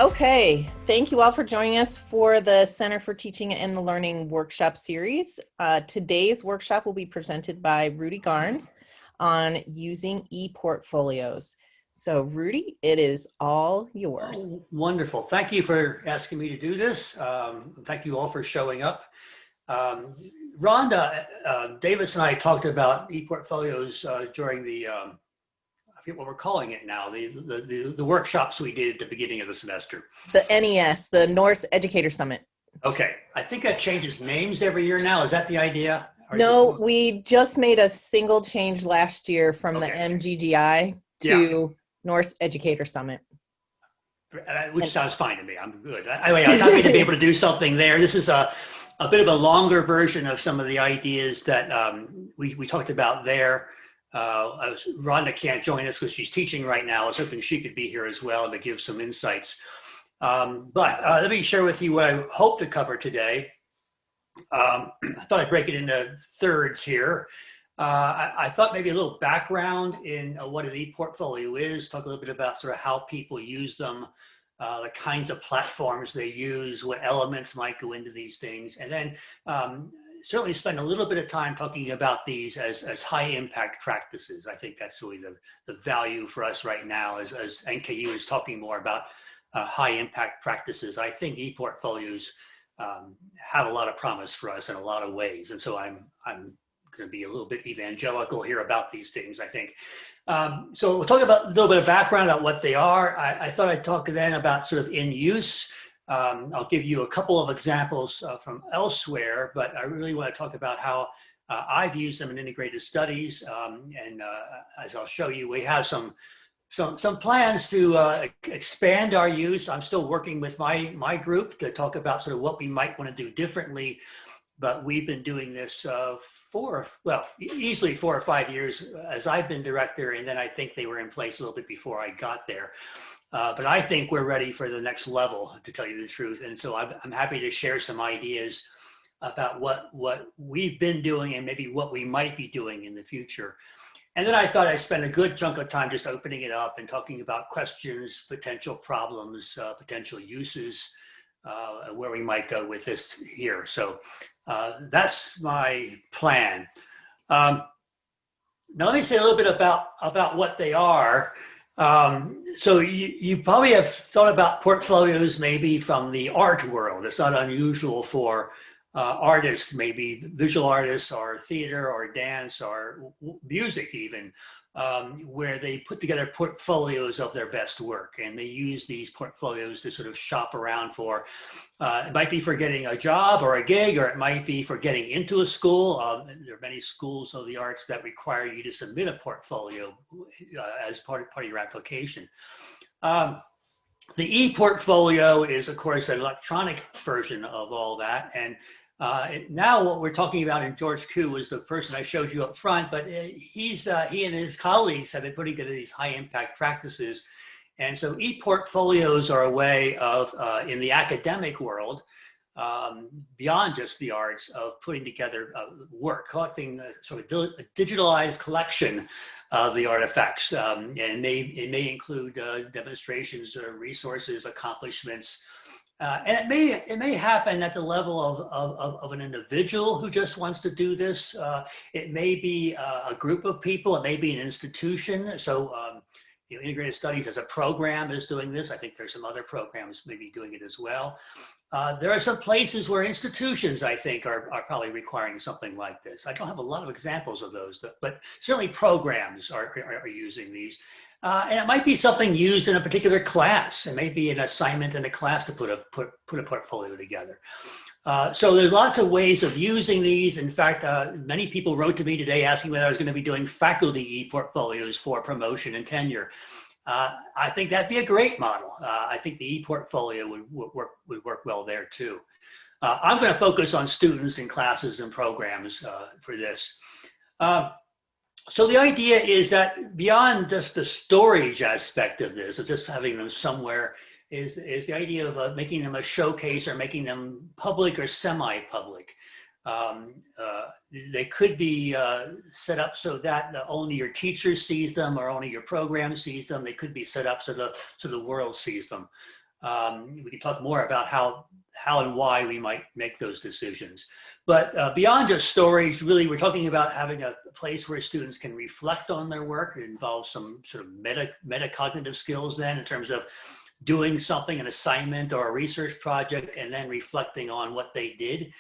Okay, thank you all for joining us for the Center for Teaching and the Learning workshop series. Today's workshop will be presented by Rudy Garnes on using ePortfolios. So Rudy, it is all yours. Oh, wonderful. Thank you for asking me to do this. Thank you all for showing up. Um, Rhonda Davis and I talked about ePortfolios during I forget what we're calling it now, the workshops we did at the beginning of the semester. The NES, the Norse Educator Summit. Okay, I think that changes names every year now. Is that the idea? Or is No, this... we just made a single change last year from the Okay. MGGI Yeah, to Norse Educator Summit. which sounds fine to me. I'm good. Anyway, I was happy to be able to do something there. This is a bit of a longer version of some of the ideas that we talked about there. Rhonda can't join us because she's teaching right now. I was hoping she could be here as well to give some insights. But let me share with you what I hope to cover today. I thought I'd break it into thirds here. I thought maybe a little background in what an ePortfolio is, talk a little bit about sort of how people use them, the kinds of platforms they use, what elements might go into these things, and then certainly spend a little bit of time talking about these as high impact practices. I think that's really the value for us right now as NKU is talking more about high impact practices. I think ePortfolios have a lot of promise for us in a lot of ways. And so I'm going to be a little bit evangelical here about these things, I think. So we'll talk about a little bit of background about what they are. I thought I'd talk then about sort of in use. I'll give you a couple of examples from elsewhere, but I really want to talk about how I've used them in integrated studies. And as I'll show you, we have some plans to expand our use. I'm still working with my group to talk about sort of what we might want to do differently, but we've been doing this easily 4 or 5 years as I've been director, and then I think they were in place a little bit before I got there. But I think we're ready for the next level, to tell you the truth. And so I'm happy to share some ideas about what we've been doing and maybe what we might be doing in the future. And then I thought I'd spend a good chunk of time just opening it up and talking about questions, potential problems, potential uses, where we might go with this here. So that's my plan. Now let me say a little bit about what they are. So you probably have thought about portfolios maybe from the art world. It's not unusual for artists, maybe visual artists or theater or dance or music even, where they put together portfolios of their best work, and they use these portfolios to sort of shop around for. It might be for getting a job or a gig, or it might be for getting into a school. There are many schools of the arts that require you to submit a portfolio as part of your application. The ePortfolio is, of course, an electronic version of all that. And now what we're talking about in George Koo was the person I showed you up front, but he and his colleagues have been putting together these high impact practices. And so ePortfolios are a way of, in the academic world, beyond just the arts, of putting together work, collecting sort of a digitalized collection of the artifacts. And it may include demonstrations or resources, accomplishments. And it may happen at the level of an individual who just wants to do this. It may be a group of people. It may be an institution. So integrated studies as a program is doing this. I think there's some other programs maybe doing it as well. There are some places where institutions, I think, are probably requiring something like this. I don't have a lot of examples of those, but certainly programs are using these. And it might be something used in a particular class. It may be an assignment in a class to put a portfolio together. So there's lots of ways of using these. In fact, many people wrote to me today asking whether I was going to be doing faculty ePortfolios for promotion and tenure. I think that'd be a great model. I think the ePortfolio would work well there too. I'm going to focus on students and classes and programs for this. So the idea is that beyond just the storage aspect of this, of just having them somewhere, is the idea of making them a showcase or making them public or semi-public. They could be set up so that only your teacher sees them or only your program sees them. They could be set up so the world sees them. We can talk more about how and why we might make those decisions. But beyond just stories, really, we're talking about having a place where students can reflect on their work. It involves some sort of metacognitive skills then in terms of doing something, an assignment or a research project, and then reflecting on what they did.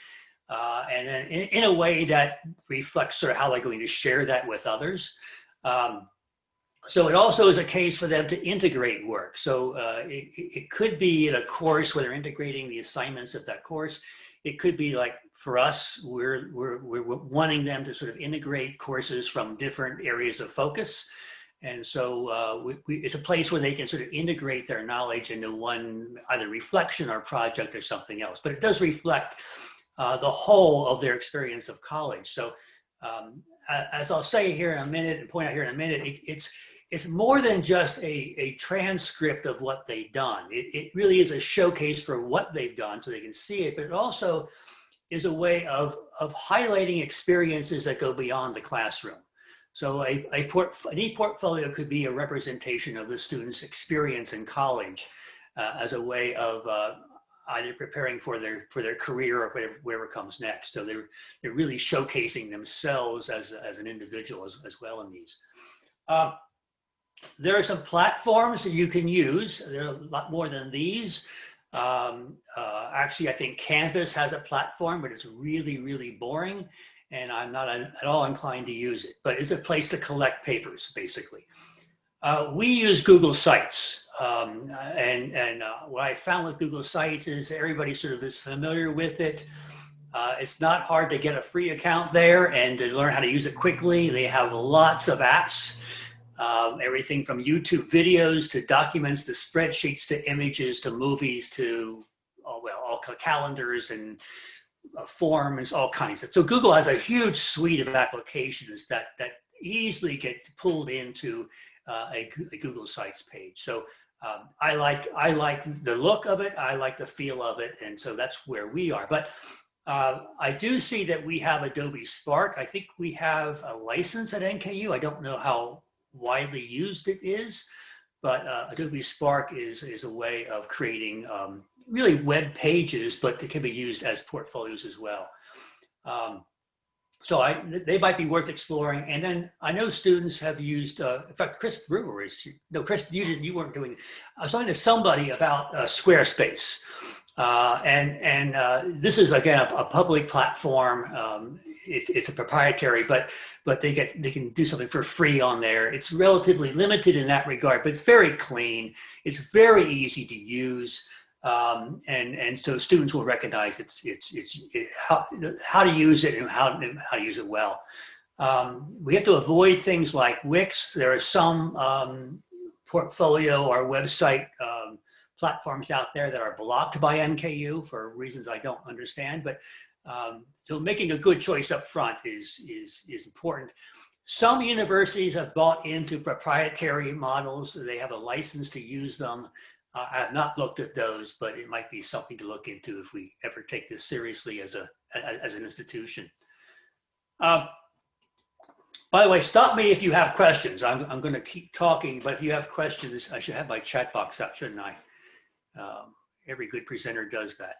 And then in a way that reflects sort of how they're going to share that with others. So it also is a case for them to integrate work. So it could be in a course where they're integrating the assignments of that course. It could be like for us, we're wanting them to sort of integrate courses from different areas of focus. And so it's a place where they can sort of integrate their knowledge into one either reflection or project or something else. But it does reflect the whole of their experience of college. So as I'll say here in a minute and point out here in a minute, it's more than just a transcript of what they've done. It really is a showcase for what they've done so they can see it, but it also is a way of highlighting experiences that go beyond the classroom. So an ePortfolio could be a representation of the student's experience in college as a way of either preparing for their career or whatever comes next. So they're really showcasing themselves as an individual as well in these. There are some platforms that you can use. There are a lot more than these. Actually, I think Canvas has a platform, but it's really, really boring. And I'm not at all inclined to use it, but it's a place to collect papers, basically. We use Google Sites. And what I found with Google Sites is everybody sort of is familiar with it. It's not hard to get a free account there and to learn how to use it quickly. They have lots of apps. Everything from YouTube videos to documents to spreadsheets to images to movies to all calendars and forms, all kinds of. So Google has a huge suite of applications that easily get pulled into a Google Sites page. So I like the look of it. I like the feel of it, and so that's where we are. But I do see that we have Adobe Spark. I think we have a license at NKU. I don't know how widely used it is, but Adobe Spark is a way of creating really web pages, but it can be used as portfolios as well. So they might be worth exploring. And then I know students have used, in fact, Chris Brewer Chris, you weren't doing it. I was talking to somebody about Squarespace. This is, again, a public platform. It's a proprietary, but they can do something for free on there. It's relatively limited in that regard, but it's very clean. It's very easy to use. And so students will recognize how to use it and how to use it well. We have to avoid things like Wix. There are some portfolio or website platforms out there that are blocked by NKU for reasons I don't understand. But so making a good choice up front is important. Some universities have bought into proprietary models. They have a license to use them. I have not looked at those, but it might be something to look into if we ever take this seriously as an institution. By the way, stop me if you have questions. I'm going to keep talking, but if you have questions, I should have my chat box up, shouldn't I? Every good presenter does that.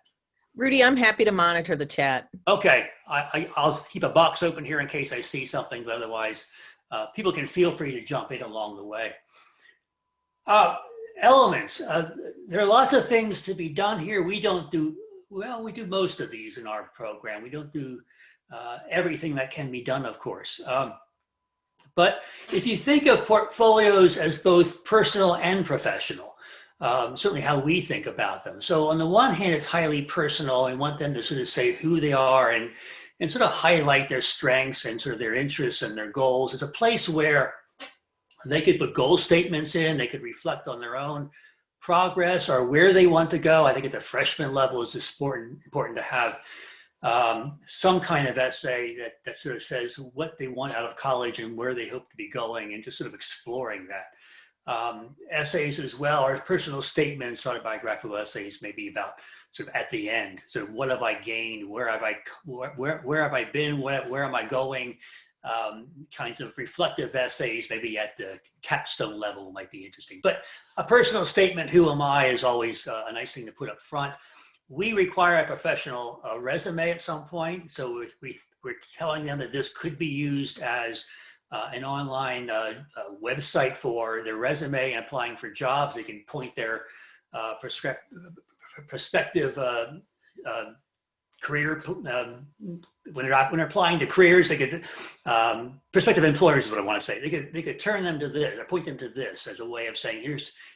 Rudy, I'm happy to monitor the chat. Okay, I'll keep a box open here in case I see something, but otherwise, people can feel free to jump in along the way. Elements. There are lots of things to be done here. We do most of these in our program. We don't do everything that can be done, of course. But if you think of portfolios as both personal and professional, certainly how we think about them. So on the one hand, it's highly personal. We want them to sort of say who they are and sort of highlight their strengths and sort of their interests and their goals. It's a place where they could put goal statements in, they could reflect on their own progress or where they want to go. I think at the freshman level it's important to have some kind of essay that sort of says what they want out of college and where they hope to be going and just sort of exploring that. Essays as well, or personal statements, autobiographical essays, maybe about sort of at the end, sort of what have I gained, where have I been, where am I going? kinds of reflective essays, maybe at the capstone level, might be interesting. But a personal statement, who am I, is always a nice thing to put up front. We require a professional resume at some point. So we're telling them that this could be used as an online website for their resume and applying for jobs. They can point their prospective career, when they're applying to careers, they could, prospective employers is what I want to say. They could turn them to this or point them to this as a way of saying,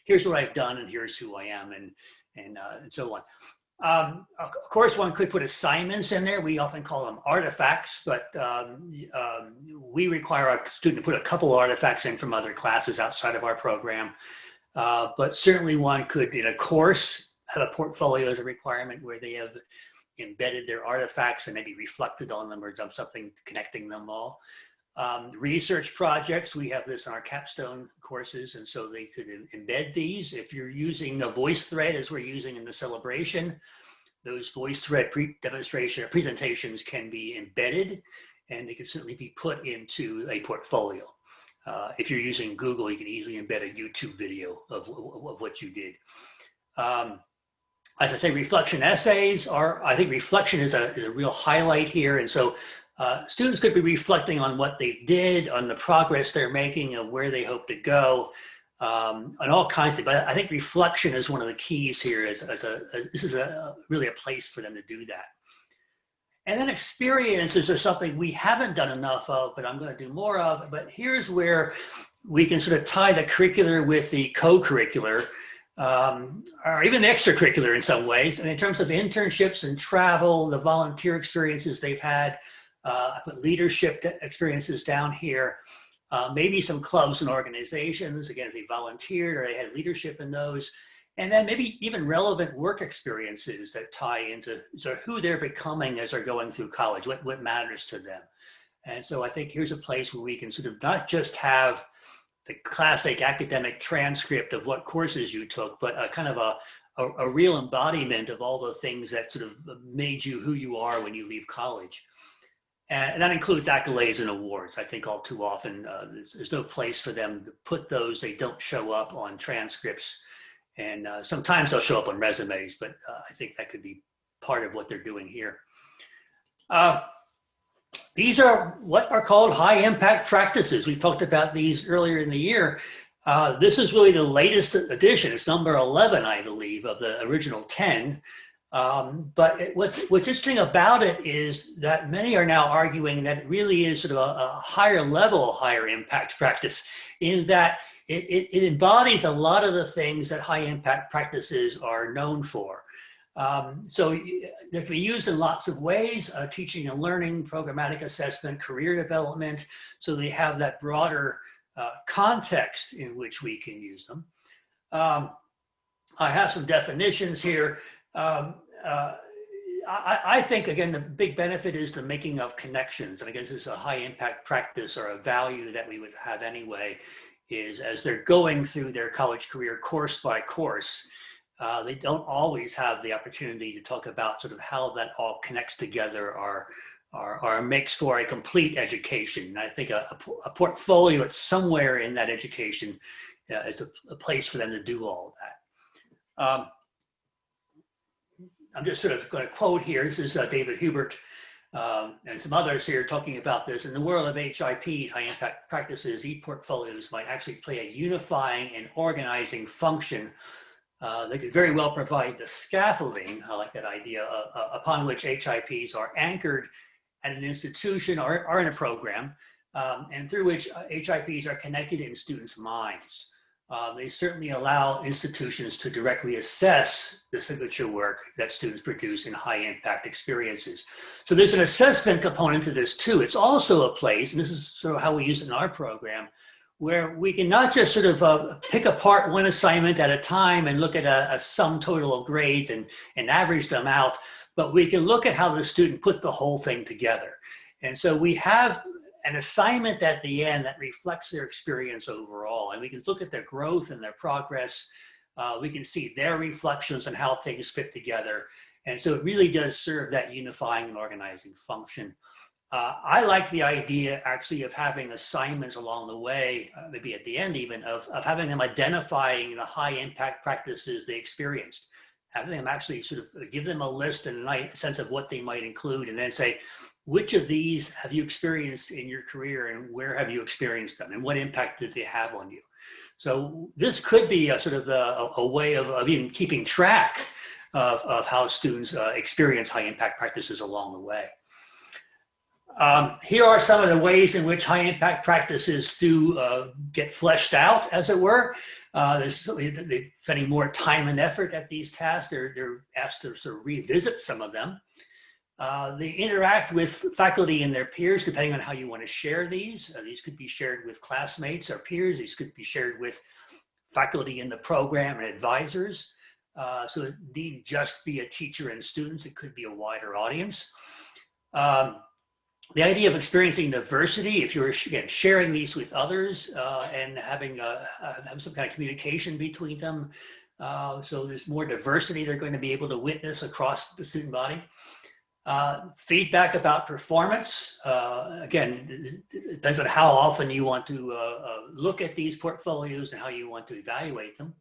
here's what I've done and here's who I am, and so on. Of course, one could put assignments in there. We often call them artifacts, but we require our student to put a couple of artifacts in from other classes outside of our program. But certainly one could, in a course, have a portfolio as a requirement where they have embedded their artifacts and maybe reflected on them or done something connecting them all. Research projects, we have this in our capstone courses, and so they could embed these. If you're using a VoiceThread, as we're using in the celebration, those VoiceThread demonstration or presentations can be embedded, and they can certainly be put into a portfolio. If you're using Google, you can easily embed a YouTube video of what you did. As I say, reflection essays are, I think reflection is a real highlight here. And so students could be reflecting on what they did, on the progress they're making, and where they hope to go, on all kinds of, but I think reflection is one of the keys here. This is really a place for them to do that. And then experiences are something we haven't done enough of, but I'm going to do more of. But here's where we can sort of tie the curricular with the co-curricular, or even the extracurricular in some ways. And in terms of internships and travel, the volunteer experiences they've had, I put leadership experiences down here, maybe some clubs and organizations, again, if they volunteered or they had leadership in those, and then maybe even relevant work experiences that tie into sort of who they're becoming as they're going through college, what matters to them. And so I think here's a place where we can sort of not just have the classic academic transcript of what courses you took, but a kind of a real embodiment of all the things that sort of made you who you are when you leave college. And that includes accolades and awards. I think all too often there's no place for them to put those. They don't show up on transcripts. And sometimes they'll show up on resumes, but I think that could be part of what they're doing here. These are what are called high impact practices. We talked about these earlier in the year. This is really the latest edition. It's number 11, I believe, of the original 10. But what's interesting about it is that many are now arguing that it really is sort of a higher level, higher impact practice, in that it embodies a lot of the things that high impact practices are known for. So they can be used in lots of ways, teaching and learning, programmatic assessment, career development, so they have that broader context in which we can use them. I have some definitions here. I think, again, the big benefit is the making of connections. And I guess it's a high impact practice, or a value that we would have anyway, is as they're going through their college career course by course, they don't always have the opportunity to talk about sort of how that all connects together or makes for a complete education. And I think a portfolio that's somewhere in that education is a place for them to do all of that. I'm just sort of going to quote here. This is David Hubert and some others here talking about this. In the world of HIPs, high impact practices, ePortfolios might actually play a unifying and organizing function. They could very well provide the scaffolding, I like that idea, upon which HIPs are anchored at an institution or in a program, and through which HIPs are connected in students' minds. They certainly allow institutions to directly assess the signature work that students produce in high impact experiences. So there's an assessment component to this too. It's also a place, and this is sort of how we use it in our program, where we can not just sort of pick apart one assignment at a time and look at a sum total of grades and average them out, but we can look at how the student put the whole thing together. And so we have an assignment at the end that reflects their experience overall, and we can look at their growth and their progress. We can see their reflections on how things fit together. And so it really does serve that unifying and organizing function. I like the idea actually of having assignments along the way, maybe at the end even, of having them identifying the high impact practices they experienced, having them actually sort of give them a list and a sense of what they might include, and then say, which of these have you experienced in your career and where have you experienced them and what impact did they have on you? So this could be a sort of a way of even keeping track of how students experience high impact practices along the way. Here are some of the ways in which high impact practices do get fleshed out, as it were. They're spending more time and effort at these tasks. They're asked to sort of revisit some of them. They interact with faculty and their peers, depending on how you want to share these. These could be shared with classmates or peers. These could be shared with faculty in the program and advisors. So it needn't just be a teacher and students. It could be a wider audience. The idea of experiencing diversity, if you're again sharing these with others and having some kind of communication between them, so there's more diversity they're going to be able to witness across the student body. Feedback about performance. Again, it depends on how often you want to look at these portfolios and how you want to evaluate them.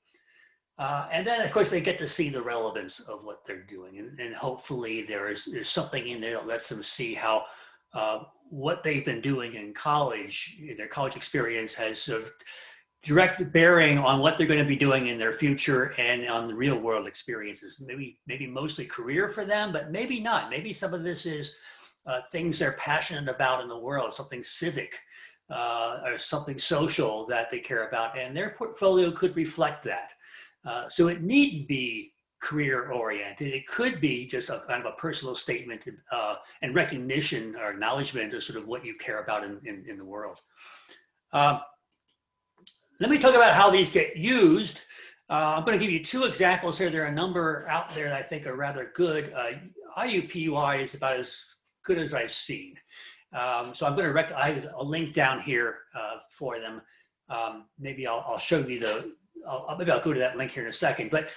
And then, of course, they get to see the relevance of what they're doing. And hopefully there's something in there that lets them see how what they've been doing in college, their college experience has sort of direct bearing on what they're going to be doing in their future and on the real world experiences. Maybe mostly career for them, but maybe not. Maybe some of this is things they're passionate about in the world, something civic or something social that they care about. And their portfolio could reflect that. So it needn't be career oriented. It could be just a kind of a personal statement and recognition or acknowledgement of sort of what you care about in the world. Let me talk about how these get used. I'm going to give you two examples here. There are a number out there that I think are rather good. IUPUI is about as good as I've seen. So I'm going to I have a link down here for them. Maybe I'll show you maybe I'll go to that link here in a second, but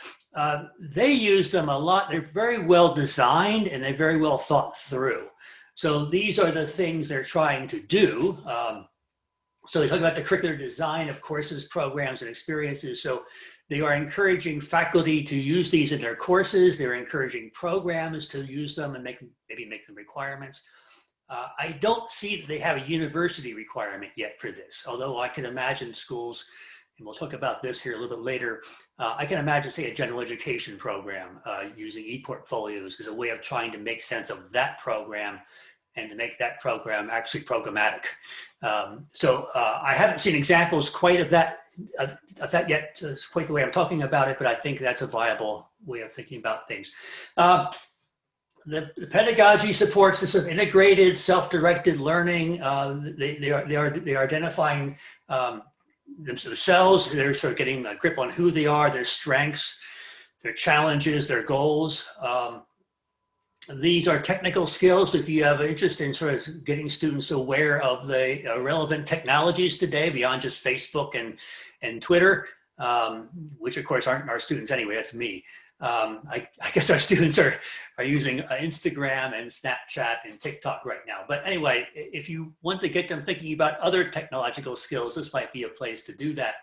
they use them a lot. They're very well designed and they're very well thought through. So these are the things they're trying to do. So they talk about the curricular design of courses, programs, and experiences. So they are encouraging faculty to use these in their courses. They're encouraging programs to use them and maybe make them requirements. I don't see that they have a university requirement yet for this, although I can imagine schools, and we'll talk about this here a little bit later. I can imagine, say, a general education program using ePortfolios as a way of trying to make sense of that program and to make that program actually programmatic. So I haven't seen examples quite of that yet, quite the way I'm talking about it, but I think that's a viable way of thinking about things. The pedagogy supports this sort of integrated, self-directed learning. They are identifying themselves. They're sort of getting a grip on who they are, their strengths, their challenges, their goals. These are technical skills. If you have interest in sort of getting students aware of the relevant technologies today beyond just Facebook and Twitter, which of course aren't our students anyway, that's me. I guess our students are using Instagram and Snapchat and TikTok right now. But anyway, if you want to get them thinking about other technological skills, this might be a place to do that.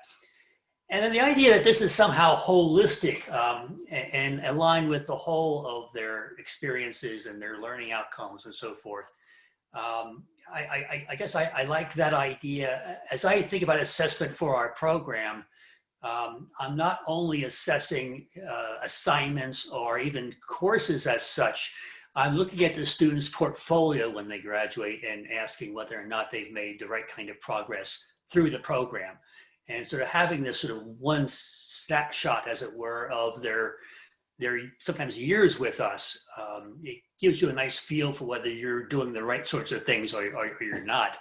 And then the idea that this is somehow holistic and aligned with the whole of their experiences and their learning outcomes and so forth. I guess I like that idea. As I think about assessment for our program, I'm not only assessing assignments or even courses as such. I'm looking at the student's portfolio when they graduate and asking whether or not they've made the right kind of progress through the program. And sort of having this sort of one snapshot, as it were, of their sometimes years with us, it gives you a nice feel for whether you're doing the right sorts of things or you're not.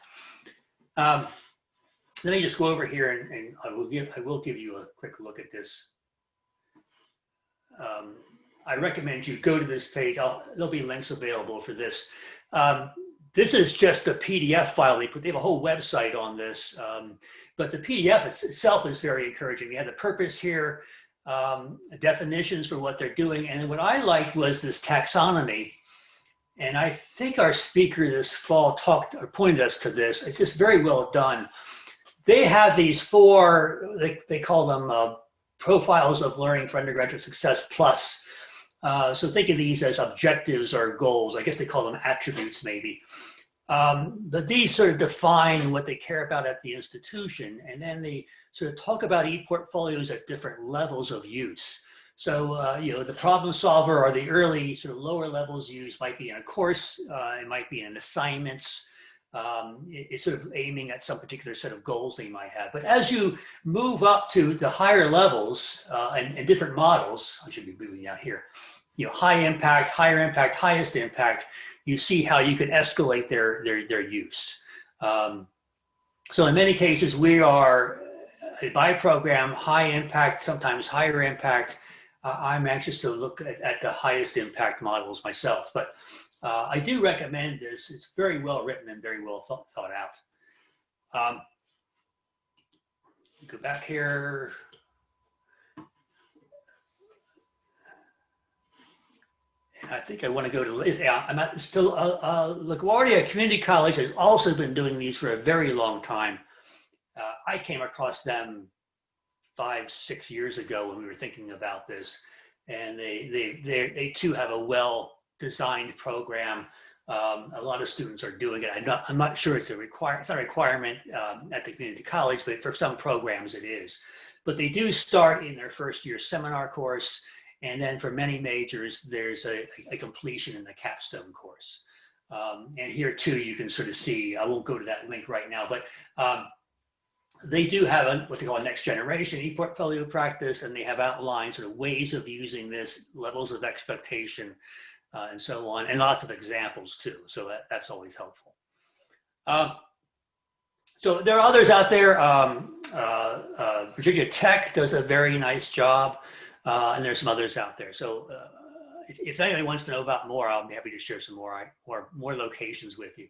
Let me just go over here and I will give you a quick look at this. I recommend you go to this page. There'll be links available for this. This is just a PDF file. They have a whole website on this, but the PDF itself is very encouraging. They have the purpose here, definitions for what they're doing. And what I liked was this taxonomy. And I think our speaker this fall talked or pointed us to this. It's just very well done. They have these four, they call them profiles of learning for undergraduate success plus. So think of these as objectives or goals. I guess they call them attributes maybe. But these sort of define what they care about at the institution. And then they sort of talk about ePortfolios at different levels of use. So, the problem solver or the early sort of lower levels used might be in a course, it might be in assignments. It's sort of aiming at some particular set of goals they might have. But as you move up to the higher levels and different models, I should be moving out here, high impact, higher impact, highest impact, you see how you can escalate their use. So in many cases, we are by program, high impact, sometimes higher impact. I'm anxious to look at the highest impact models myself, but I do recommend this. It's very well written and very well thought out. Go back here. I think I want to go to, I'm not still, LaGuardia Community College has also been doing these for a very long time. I came across them 5-6 years ago when we were thinking about this, and they too have a well-designed program. A lot of students are doing it. I'm not sure it's not a requirement at the community college, but for some programs it is. But they do start in their first year seminar course, and then for many majors, there's a completion in the capstone course. And here too, you can sort of see, I won't go to that link right now, but they do have what they call a next generation ePortfolio practice, and they have outlined sort of ways of using this, levels of expectation, and so on, and lots of examples too. So that's always helpful. So there are others out there. Virginia Tech does a very nice job, and there's some others out there. So if anybody wants to know about more, I'll be happy to share some more locations with you.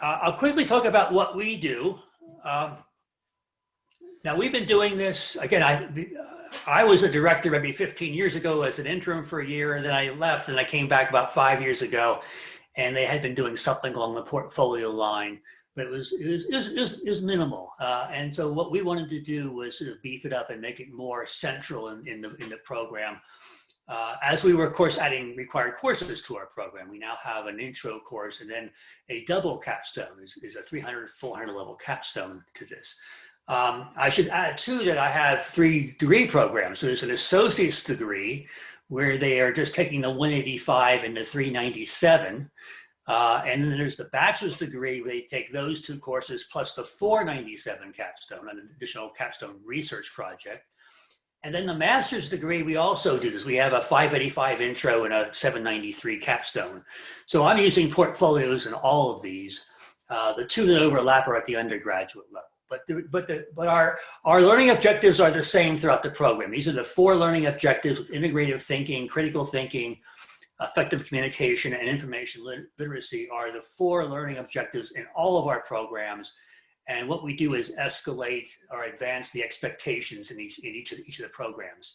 I'll quickly talk about what we do. Now we've been doing this, again, I was a director maybe 15 years ago as an interim for a year, and then I left and I came back about 5 years ago, and they had been doing something along the portfolio line, but it was minimal. And so what we wanted to do was sort of beef it up and make it more central in the program. As we were, of course, adding required courses to our program, we now have an intro course and then a double capstone is a 300, 400 level capstone to this. I should add too that I have 3 degree programs. So there's an associate's degree where they are just taking the 185 and the 397. And then there's the bachelor's degree where they take those 2 courses plus the 497 capstone, an additional capstone research project. And then the master's degree, we also do this. We have a 585 intro and a 793 capstone. So I'm using portfolios in all of these. The 2 that overlap are at the undergraduate level. But our learning objectives are the same throughout the program. These are the 4 learning objectives with integrative thinking, critical thinking, effective communication, and information literacy are the 4 learning objectives in all of our programs. And what we do is escalate or advance the expectations in each of the programs.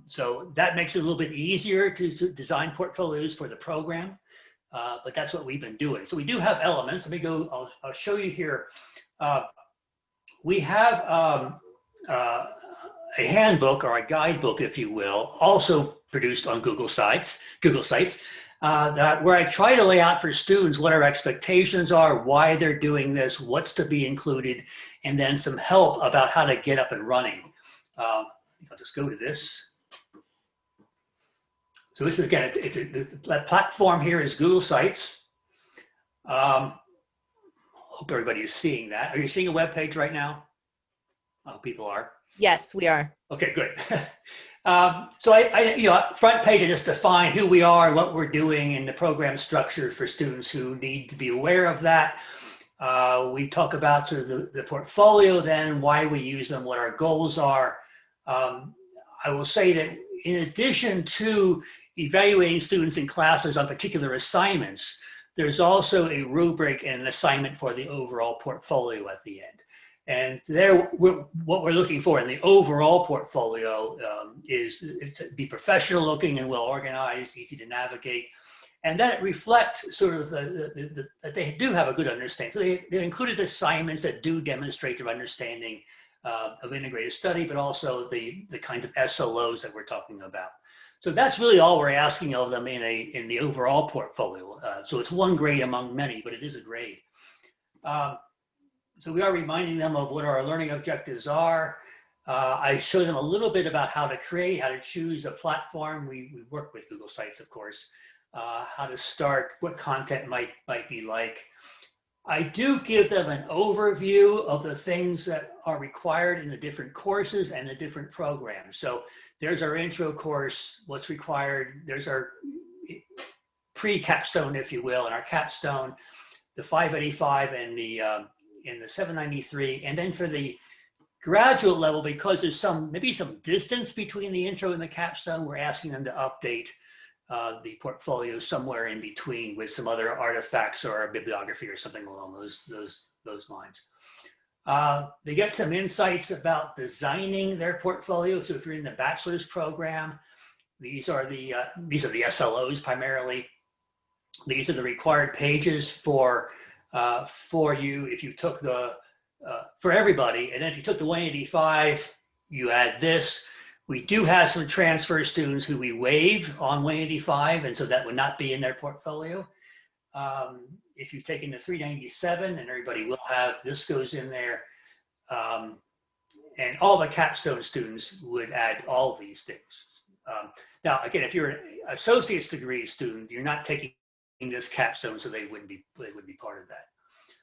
So that makes it a little bit easier to design portfolios for the program, but that's what we've been doing. So we do have elements. Let me go, I'll show you here. We have a handbook or a guidebook, if you will, also produced on Google Sites, where I try to lay out for students what our expectations are, why they're doing this, what's to be included, and then some help about how to get up and running. I think I'll just go to this. So this is, again, the platform here is Google Sites. Hope everybody is seeing that. Are you seeing a web page right now? Oh, people are. Yes, we are. Okay, good. So front page, I just define who we are, what we're doing, and the program structure for students who need to be aware of that. We talk about sort of the portfolio, then why we use them, what our goals are. I will say that in addition to evaluating students in classes on particular assignments, there's also a rubric and an assignment for the overall portfolio at the end. And there, what we're looking for in the overall portfolio is to be professional looking and well organized, easy to navigate, and that it reflects sort of that they do have a good understanding. So they've included assignments that do demonstrate their understanding of integrated study, but also the kinds of SLOs that we're talking about. So that's really all we're asking of them in the overall portfolio. So it's one grade among many, but it is a grade. So we are reminding them of what our learning objectives are. I show them a little bit about how to create, how to choose a platform. We work with Google Sites, of course, how to start, what content might be like. I do give them an overview of the things that are required in the different courses and the different programs. So there's our intro course, what's required. There's our pre-capstone, if you will, and our capstone, the 585 and the 793. And then for the graduate level, because there's maybe some distance between the intro and the capstone, we're asking them to update the portfolio somewhere in between with some other artifacts or a bibliography or something along those lines. They get some insights about designing their portfolio. So if you're in the bachelor's program, these are the SLOs primarily. These are the required pages for you if you took for everybody. And then if you took the 185, you add this. We do have some transfer students who we waive on 185, and so that would not be in their portfolio. If you've taken the 397, and everybody will have, this goes in there. And all the capstone students would add all these things. Now, again, if you're an associate's degree student, you're not taking this capstone, so they wouldn't be part of that.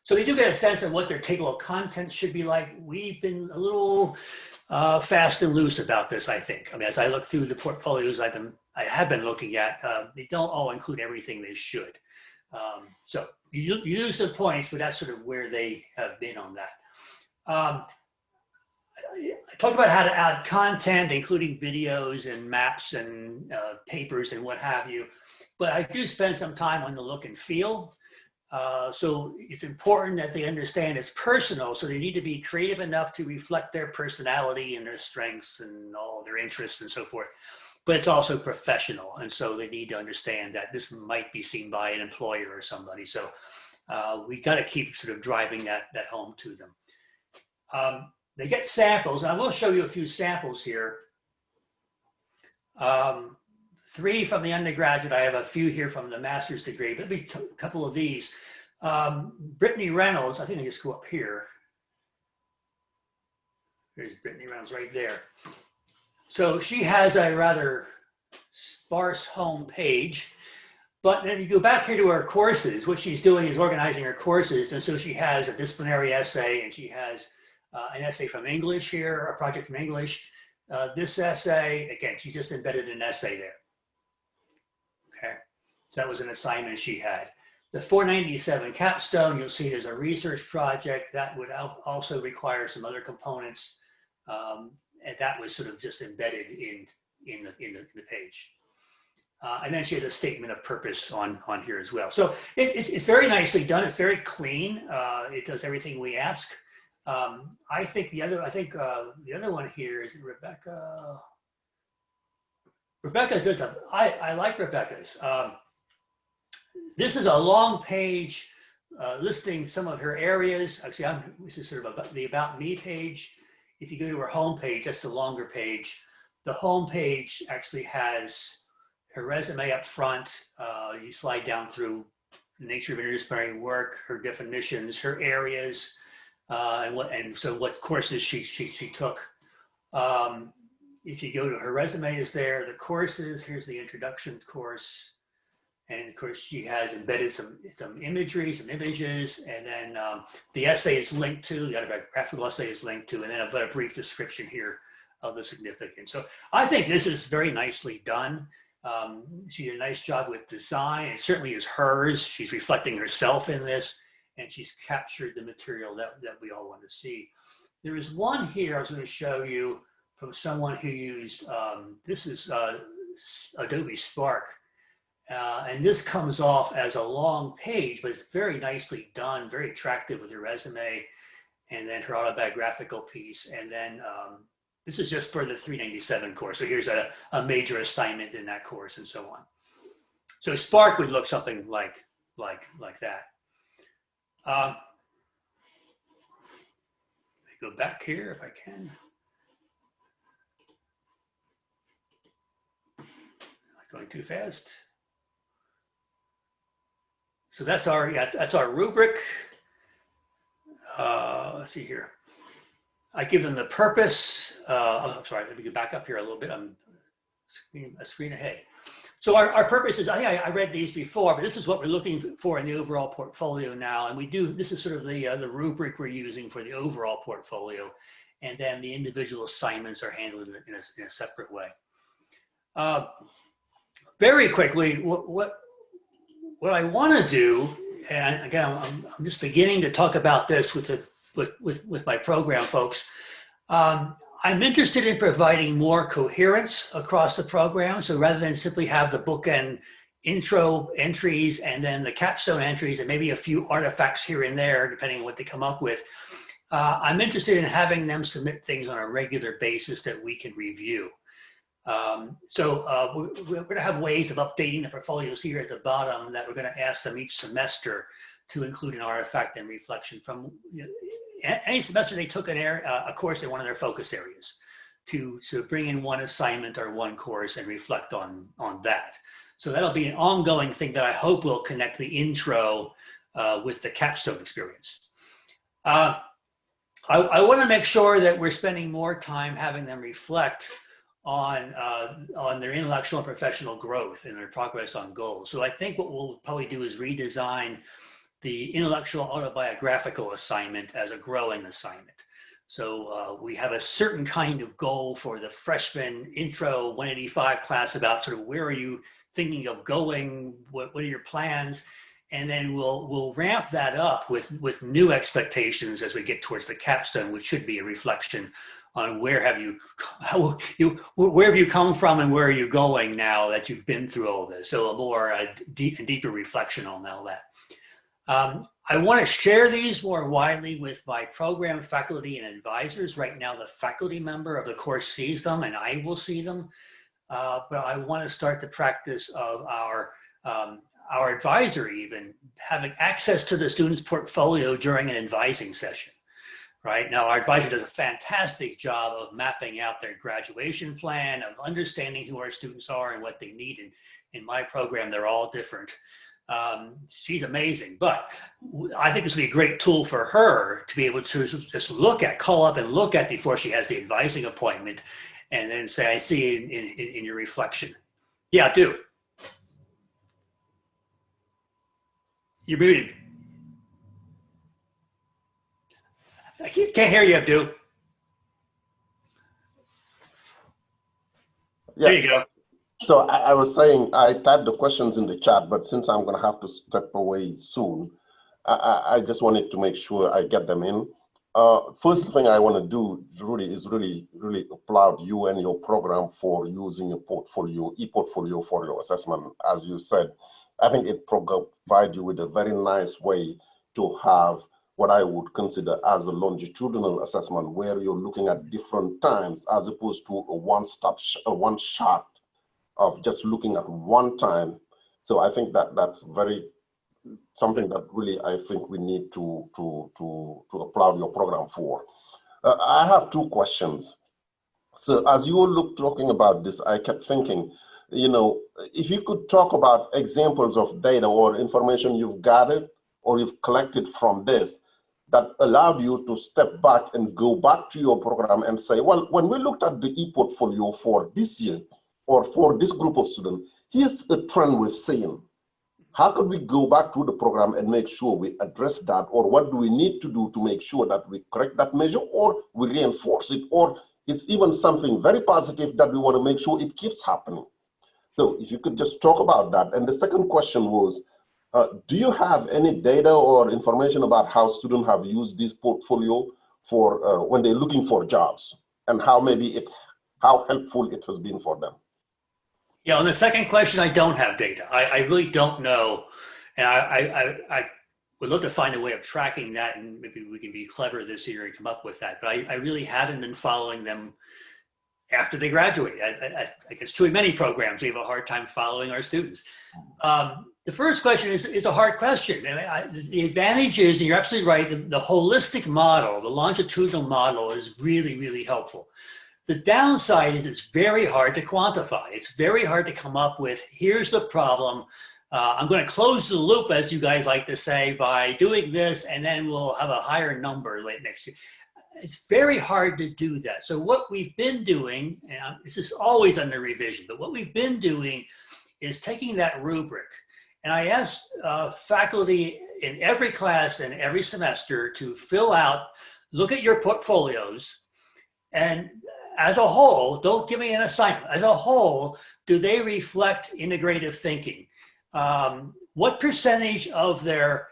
So they do get a sense of what their table of contents should be like. We've been a little fast and loose about this, I think. I mean, as I look through the portfolios I have been looking at, they don't all include everything they should. So you use the points, but that's sort of where they have been on that. I talked about how to add content, including videos and maps and papers and what have you. But I do spend some time on the look and feel. So it's important that they understand it's personal. So they need to be creative enough to reflect their personality and their strengths and all their interests and so forth. But it's also professional. And so they need to understand that this might be seen by an employer or somebody. So we got to keep sort of driving that home to them. They get samples. And I will show you a few samples here. 3 from the undergraduate. I have a few here from the master's degree, but maybe a couple of these. Brittany Reynolds, I think I just go up here. There's Brittany Reynolds right there. So she has a rather sparse home page, but then you go back here to her courses. What she's doing is organizing her courses. And so she has a disciplinary essay, and she has an essay from English here, a project from English. This essay, again, she's just embedded an essay there. Okay, so that was an assignment she had. The 497 capstone, you'll see there's a research project that would also require some other components, and that was sort of just embedded in the page. And then she has a statement of purpose on here as well. So it's very nicely done. It's very clean. It does everything we ask. I think the other one here is Rebecca. Rebecca's, I like Rebecca's. This is a long page listing some of her areas. Actually, this is sort of the About Me page. If you go to her home page, that's the longer page. The home page actually has her resume up front. You slide down through the nature of interdisciplinary work, her definitions, her areas, and so what courses she took. If you go to her resume is there, the courses, here's the introduction course. And of course she has embedded some imagery, some images, and then the essay is linked to, the autobiographical essay is linked to, and then I've got a brief description here of the significance. So I think this is very nicely done. She did a nice job with design. It certainly is hers. She's reflecting herself in this, and she's captured the material that we all want to see. There is one here I was going to show you from someone who used, this is Adobe Spark. And this comes off as a long page, but it's very nicely done, very attractive with her resume. and then her autobiographical piece. And then this is just for the 397 course. So here's a major assignment in that course and so on. So Spark would look something like that. Let me go back here if I can. Not going too fast. So that's our rubric. Let's see here. I give them the purpose. I'm sorry, let me get back up here a little bit. I'm a screen ahead. So our purpose is, I read these before, but this is what we're looking for in the overall portfolio now. And this is sort of the rubric we're using for the overall portfolio. And then the individual assignments are handled in a separate way. Very quickly, what I want to do, and again, I'm just beginning to talk about this with my program folks. I'm interested in providing more coherence across the program. So rather than simply have the bookend intro entries and then the capstone entries and maybe a few artifacts here and there, depending on what they come up with, I'm interested in having them submit things on a regular basis that we can review. So we're going to have ways of updating the portfolios here at the bottom that we're going to ask them each semester to include an artifact and reflection from any semester they took a course in one of their focus areas to bring in one assignment or one course and reflect on that. So that'll be an ongoing thing that I hope will connect the intro with the capstone experience. I want to make sure that we're spending more time having them reflect on their intellectual and professional growth and their progress on goals. So I think what we'll probably do is redesign the intellectual autobiographical assignment as a growing assignment. So we have a certain kind of goal for the freshman intro 185 class about sort of where are you thinking of going, what are your plans? And then we'll ramp that up with new expectations as we get towards the capstone, which should be a reflection on where have you come from and where are you going now that you've been through all this. So a more deeper reflection on all that. I want to share these more widely with my program faculty and advisors. Right now, the faculty member of the course sees them and I will see them. But I want to start the practice of our advisor even having access to the student's portfolio during an advising session. Right now, our advisor does a fantastic job of mapping out their graduation plan, of understanding who our students are and what they need. And in my program, they're all different. She's amazing, but I think this would be a great tool for her to be able to just call up and look at before she has the advising appointment and then say, I see in your reflection. Yeah, I do. You're muted. I can't hear you, Abdu. Yeah. There you go. So I was saying I typed the questions in the chat, but since I'm going to have to step away soon, I just wanted to make sure I get them in. First thing I want to do, Rudy, is really applaud you and your program for using a portfolio, ePortfolio for your assessment. As you said, I think it provides you with a very nice way to have what I would consider as a longitudinal assessment where you're looking at different times as opposed to a one shot of just looking at one time. So I think that's something that really I think we need to applaud your program for. I have two questions. So as you were talking about this, I kept thinking, if you could talk about examples of data or information you've gathered or you've collected from this that allowed you to step back and go back to your program and say, well, when we looked at the ePortfolio for this year or for this group of students, here's a trend we've seen. How could we go back to the program and make sure we address that? Or what do we need to do to make sure that we correct that measure or we reinforce it? Or it's even something very positive that we want to make sure it keeps happening. So if you could just talk about that. And the second question was, do you have any data or information about how students have used this portfolio for when they're looking for jobs and how helpful it has been for them? Yeah, on the second question, I don't have data. I really don't know. And would love to find a way of tracking that, and maybe we can be clever this year and come up with that. But I really haven't been following them after they graduate. I guess true in many programs, we have a hard time following our students. The first question is a hard question. And the advantage is, and you're absolutely right, the holistic model, the longitudinal model is really, really helpful. The downside is it's very hard to quantify. It's very hard to come up with, here's the problem. I'm going to close the loop, as you guys like to say, by doing this, and then we'll have a higher number late next year. It's very hard to do that. So what we've been doing, and this is always under revision, but what we've been doing is taking that rubric. And I asked faculty in every class and every semester to fill out, look at your portfolios, and as a whole, don't give me an assignment, as a whole, do they reflect integrative thinking? What percentage of the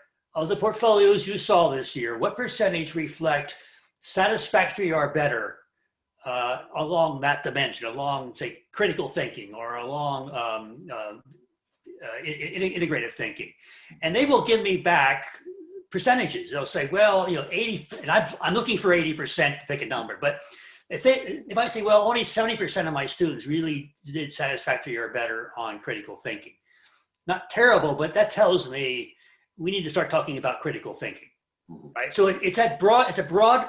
portfolios you saw this year, what percentage reflect satisfactory or better along that dimension, along, say, critical thinking or along integrative thinking? And they will give me back percentages. They'll say, well, 80, and I'm looking for 80% to pick a number, but if they might say, well, only 70% of my students really did satisfactory or better on critical thinking. Not terrible, but that tells me we need to start talking about critical thinking. Right, so it's a broad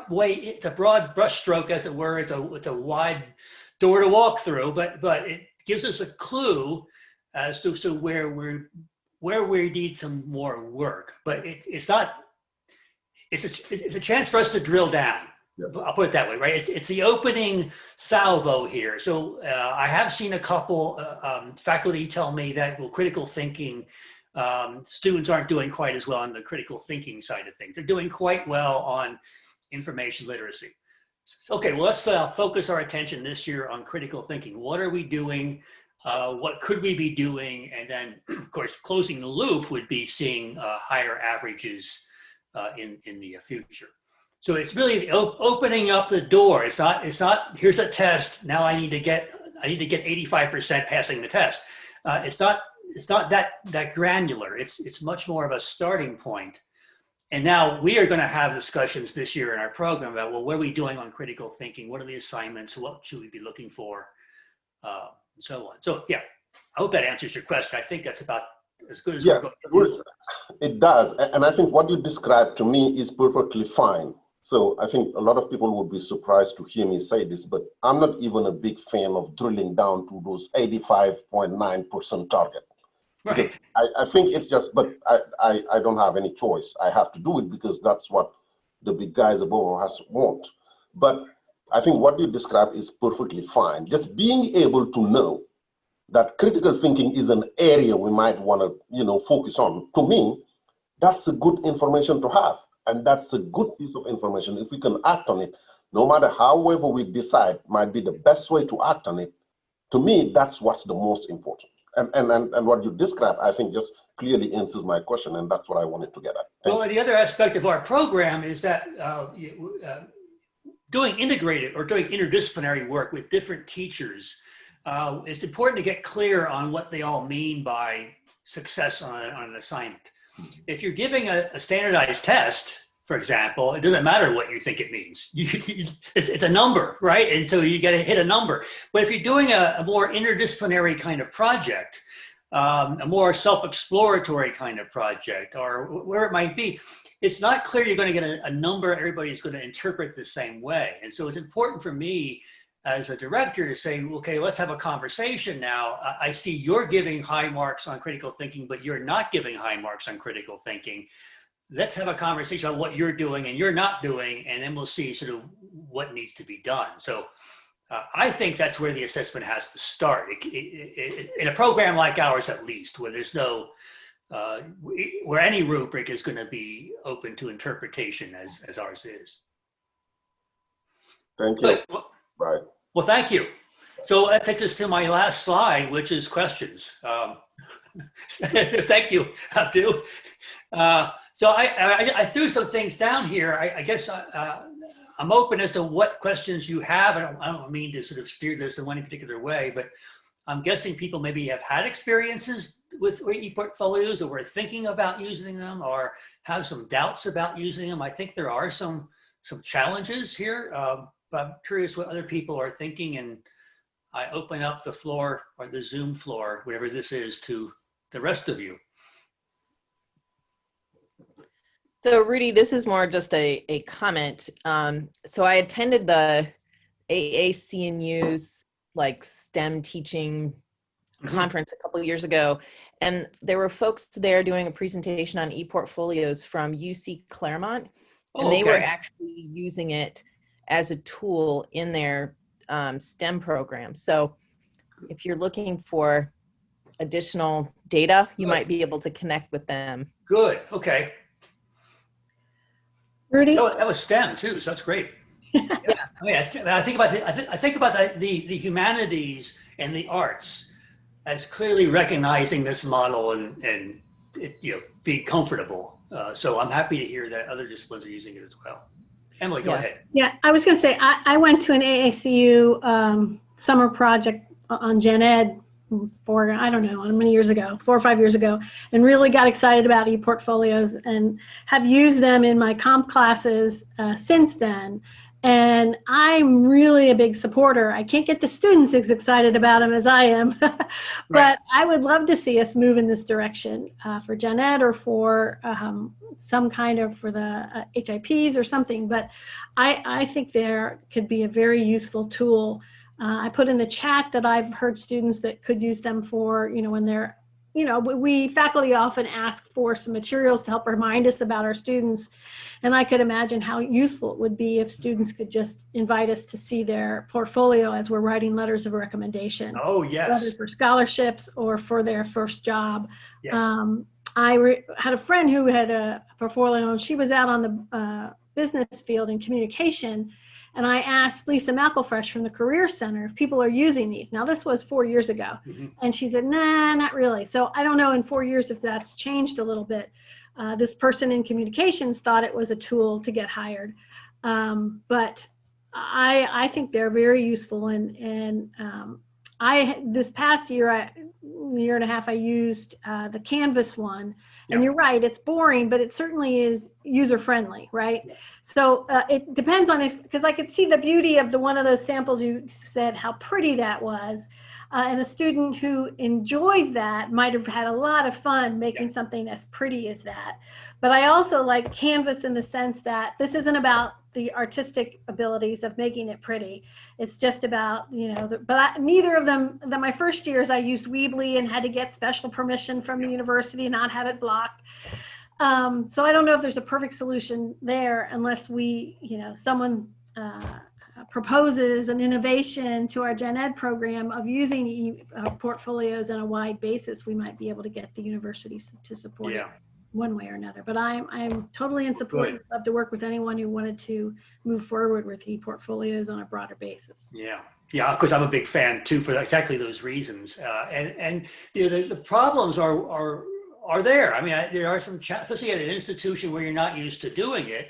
brushstroke, as it were. It's a wide door to walk through, but it gives us a clue as to where we need some more work. But it's a chance for us to drill down. Yeah. I'll put it that way, right? It's the opening salvo here. So I have seen a couple faculty tell me that, well, critical thinking. Students aren't doing quite as well on the critical thinking side of things. They're doing quite well on information literacy. Okay, well, let's focus our attention this year on critical thinking. What are we doing? What could we be doing? And then, of course, closing the loop would be seeing higher averages in the future. So it's really opening up the door. It's not here's a test. Now I need to get 85% passing the test. It's not that granular. It's much more of a starting point. And now we are going to have discussions this year in our program about, well, what are we doing on critical thinking? What are the assignments? What should we be looking for? And so on. So yeah, I hope that answers your question. I think that's about as good as we're going to do. It does. And I think what you described to me is perfectly fine. So I think a lot of people would be surprised to hear me say this, but I'm not even a big fan of drilling down to those 85.9% target. Right. I think it's just, but I don't have any choice. I have to do it because that's what the big guys above us want. But I think what you described is perfectly fine. Just being able to know that critical thinking is an area we might want to, focus on. To me, that's a good information to have. And that's a good piece of information. If we can act on it, no matter however we decide might be the best way to act on it, to me, that's what's the most important. And what you described, I think, just clearly answers my question, and that's what I wanted to get at. Well, the other aspect of our program is that doing integrated or doing interdisciplinary work with different teachers, it's important to get clear on what they all mean by success on an assignment. If you're giving a standardized test, for example, it doesn't matter what you think it means. It's a number, right? And so you got to hit a number. But if you're doing a more interdisciplinary kind of project, a more self-exploratory kind of project, or where it might be, it's not clear you're going to get a number everybody's going to interpret the same way. And so it's important for me as a director to say, okay, let's have a conversation now. I see you're giving high marks on critical thinking, but you're not giving high marks on critical thinking. Let's have a conversation on what you're doing and you're not doing, and then we'll see sort of what needs to be done. So I think that's where the assessment has to start. In a program like ours, at least, where there's no, where any rubric is going to be open to interpretation as ours is. Thank you. Right. Well, thank you. So that takes us to my last slide, which is questions. Thank you, Abdu. So I threw some things down here. I guess I'm open as to what questions you have. I don't mean to sort of steer this in one particular way, but I'm guessing people maybe have had experiences with ePortfolios, or were thinking about using them, or have some doubts about using them. I think there are some challenges here, but I'm curious what other people are thinking. And I open up the floor, or the Zoom floor, whatever this is, to the rest of you. So Rudy, this is more just a comment. So I attended the AAC&U's like STEM teaching conference a couple of years ago, and there were folks there doing a presentation on ePortfolios from UC Claremont, and they were actually using it as a tool in their STEM program. So if you're looking for additional data, you might be able to connect with them. Good. Okay. Rudy? So that was STEM too, so that's great. Yeah. I mean, I think about the humanities and the arts as clearly recognizing this model and being comfortable. So I'm happy to hear that other disciplines are using it as well. Emily, go ahead. Yeah, I was going to say, I went to an AACU summer project on Gen Ed for, I don't know, how many years ago, 4 or 5 years ago, and really got excited about ePortfolios and have used them in my comp classes since then. And I'm really a big supporter. I can't get the students as excited about them as I am, but Right. I would love to see us move in this direction for Gen Ed, or for some kind of for the HIPs or something. But I think there could be a very useful tool. I put in the chat that I've heard students that could use them for, when they're, we faculty often ask for some materials to help remind us about our students. And I could imagine how useful it would be if students could just invite us to see their portfolio as we're writing letters of recommendation. Oh, yes. Whether for scholarships or for their first job. Yes. I had a friend who had a portfolio, and she was out on the business field in communication. And I asked Lisa McElfresh from the Career Center if people are using these. Now, this was 4 years ago. Mm-hmm. And she said, nah, not really. So I don't know in 4 years if that's changed a little bit. This person in communications thought it was a tool to get hired. But I think they're very useful. And this past year, year and a half, I used the Canvas one. And you're right, it's boring, but it certainly is user-friendly, right? So it depends on because I could see the beauty of one of those samples you said, how pretty that was. And a student who enjoys that might have had a lot of fun making something as pretty as that. But I also like Canvas in the sense that this isn't about the artistic abilities of making it pretty. It's just about, neither of them, my first years I used Weebly and had to get special permission from the university, not have it blocked. So I don't know if there's a perfect solution there unless someone proposes an innovation to our Gen Ed program of using portfolios on a wide basis. We might be able to get the universities to support it one way or another. But I'm totally in support. I'd love to work with anyone who wanted to move forward with ePortfolios on a broader basis. Yeah, of course, I'm a big fan too for exactly those reasons. And the problems are there. I mean, there are some, especially at an institution where you're not used to doing it.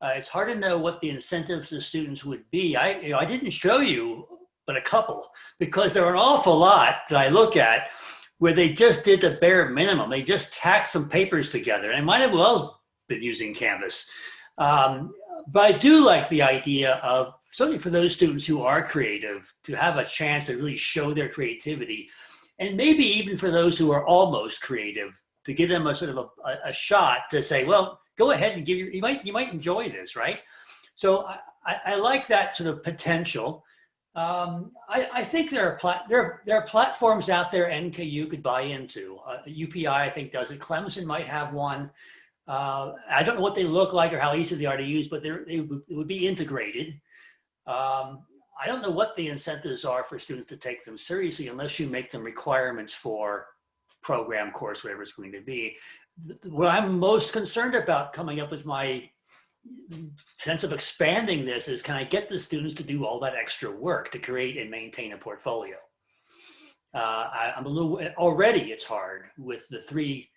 It's hard to know what the incentives of students would be. I didn't show you, but a couple, because there are an awful lot that I look at where they just did the bare minimum. They just tacked some papers together, and might have well been using Canvas. But I do like the idea of, certainly for those students who are creative, to have a chance to really show their creativity, and maybe even for those who are almost creative, to give them a sort of a shot to say, well, go ahead and you might enjoy this, right? So I like that sort of potential. I think there are platforms out there NKU could buy into. UPI, I think, does it. Clemson might have one. I don't know what they look like or how easy they are to use, but it would be integrated. I don't know what the incentives are for students to take them seriously unless you make them requirements for program, course, whatever it's going to be. What I'm most concerned about coming up with my sense of expanding this is, can I get the students to do all that extra work to create and maintain a portfolio? I'm a little, already it's hard with the three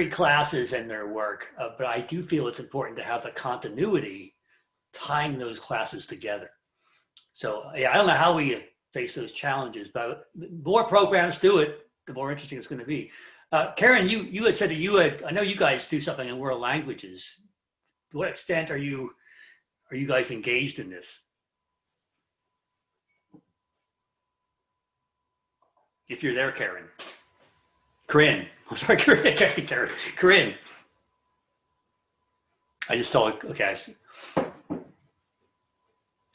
classes and their work, but I do feel it's important to have the continuity tying those classes together. So yeah, I don't know how we face those challenges. But the more programs do it, the more interesting it's going to be. Karen, you had said that I know you guys do something in world languages. To what extent are you guys engaged in this? If you're there, Karen. Corinne. I'm sorry, Corinne. I can't see Karen. Corinne. I just saw it. Okay.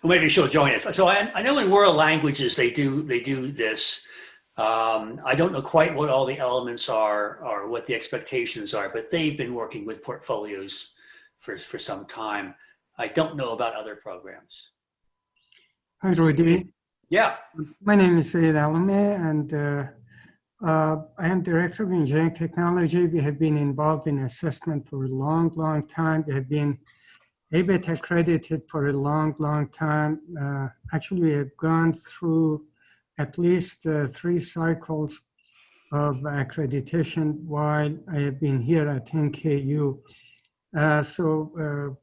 Well, maybe she'll join us. So I know in world languages they do this. I don't know quite what all the elements are or what the expectations are, but they've been working with portfolios for some time. I don't know about other programs. Hi, Rudy. Yeah. My name is Sayed Alame, and I am Director of Engineering Technology. We have been involved in assessment for a long, long time. We have been ABET accredited for a long, long time. Actually, we have gone through at least 3 cycles of accreditation while I have been here at NKU. So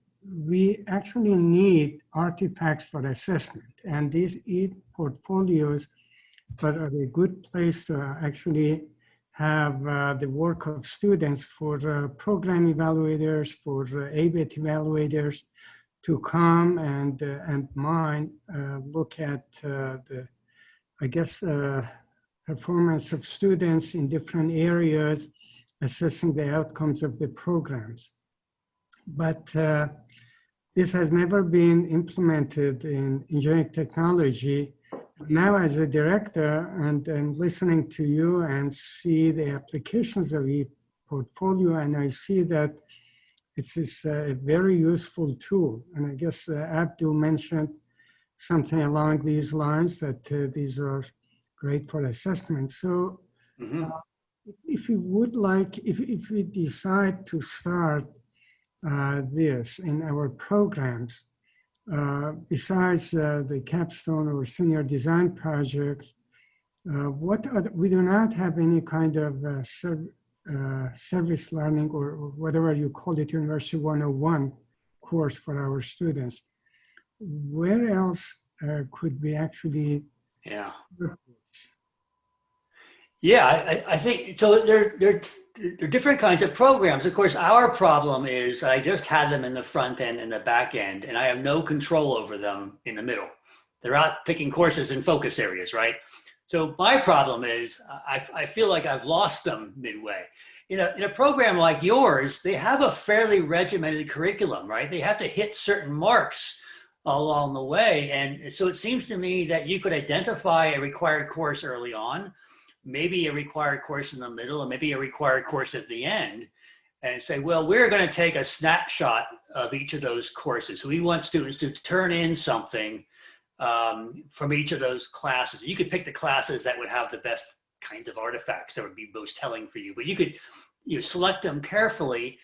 we actually need artifacts for assessment, and these ePortfolios are a good place to actually have the work of students for program evaluators, for ABET evaluators to come and mine, look at the, I guess, performance of students in different areas, assessing the outcomes of the programs. But this has never been implemented in engineering technology. Now as a director and listening to you and see the applications of ePortfolio, and I see that it is a very useful tool. And I guess Abdul mentioned something along these lines, that these are great for assessment. So if you would like, if we decide to start this in our programs, besides the capstone or senior design projects, we do not have any kind of service learning or whatever you call it, University 101 course for our students. Where else could we actually? Yeah. Yeah, I think so. There are different kinds of programs. Of course, our problem is I just had them in the front end and the back end, and I have no control over them in the middle. They're out picking courses in focus areas, right? So my problem is I feel like I've lost them midway. In a program like yours, they have a fairly regimented curriculum, right? They have to hit certain marks along the way. And so it seems to me that you could identify a required course early on, maybe a required course in the middle, and maybe a required course at the end, and say, well, we're going to take a snapshot of each of those courses. So we want students to turn in something from each of those classes. You could pick the classes that would have the best kinds of artifacts that would be most telling for you, but you could select them carefully.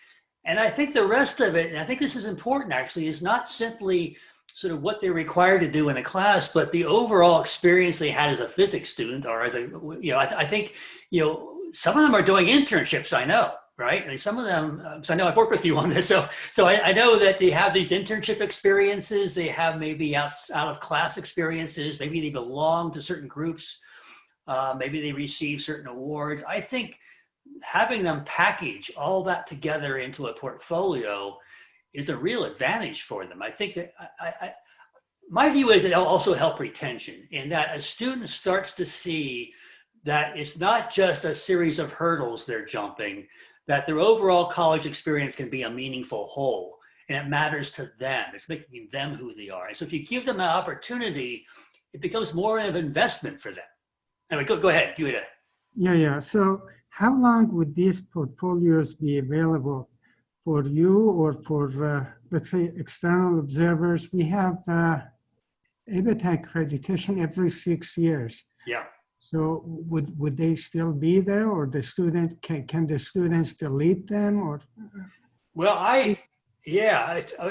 And I think the rest of it, and I think this is important actually, is not simply sort of what they're required to do in a class, but the overall experience they had as a physics student, or as a, I think, some of them are doing internships, I know, right? And some of them, so I know I've worked with you on this, so I know that they have these internship experiences, they have maybe out of class experiences, maybe they belong to certain groups, maybe they receive certain awards. I think having them package all that together into a portfolio is a real advantage for them. I think that my view is it'll also help retention, in that a student starts to see that it's not just a series of hurdles they're jumping, that their overall college experience can be a meaningful whole, and it matters to them. It's making them who they are. And so if you give them an opportunity, it becomes more of an investment for them. Anyway, go ahead. You had a... Yeah. So how long would these portfolios be available for you or for, let's say, external observers? We have ABET accreditation every 6 years. Yeah. So would they still be there, or the student can the students delete them, or? Well,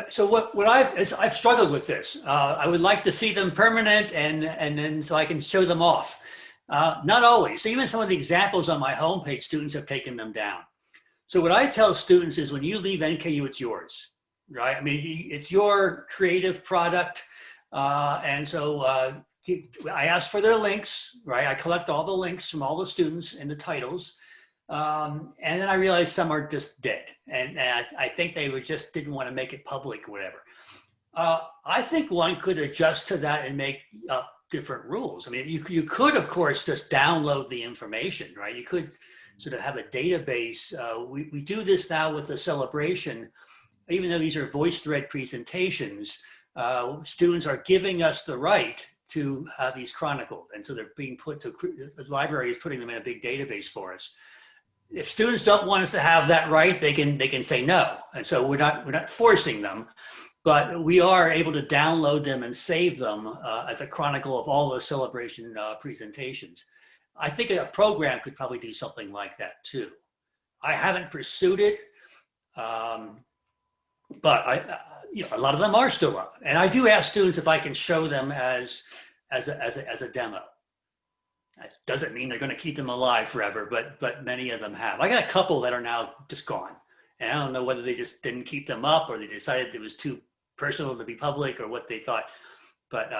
so what I've struggled with this. I would like to see them permanent, and then so I can show them off. Not always. So even some of the examples on my homepage, students have taken them down. So what I tell students is, when you leave NKU, it's yours, right? I mean, it's your creative product. And so I ask for their links, right? I collect all the links from all the students and the titles. And then I realized some are just dead. And I think they just didn't want to make it public or whatever. I think one could adjust to that and make up different rules. I mean, you could, of course, just download the information, right? You could sort of have a database. We do this now with the celebration. Even though these are VoiceThread presentations, students are giving us the right to have these chronicled. And so they're being put to, the library is putting them in a big database for us. If students don't want us to have that right, they can say no. And so we're not forcing them, but we are able to download them and save them as a chronicle of all the celebration presentations. I think a program could probably do something like that too. I haven't pursued it, but a lot of them are still up. And I do ask students if I can show them as a demo. That doesn't mean they're going to keep them alive forever, but many of them have. I got a couple that are now just gone. And I don't know whether they just didn't keep them up or they decided it was too personal to be public or what they thought. But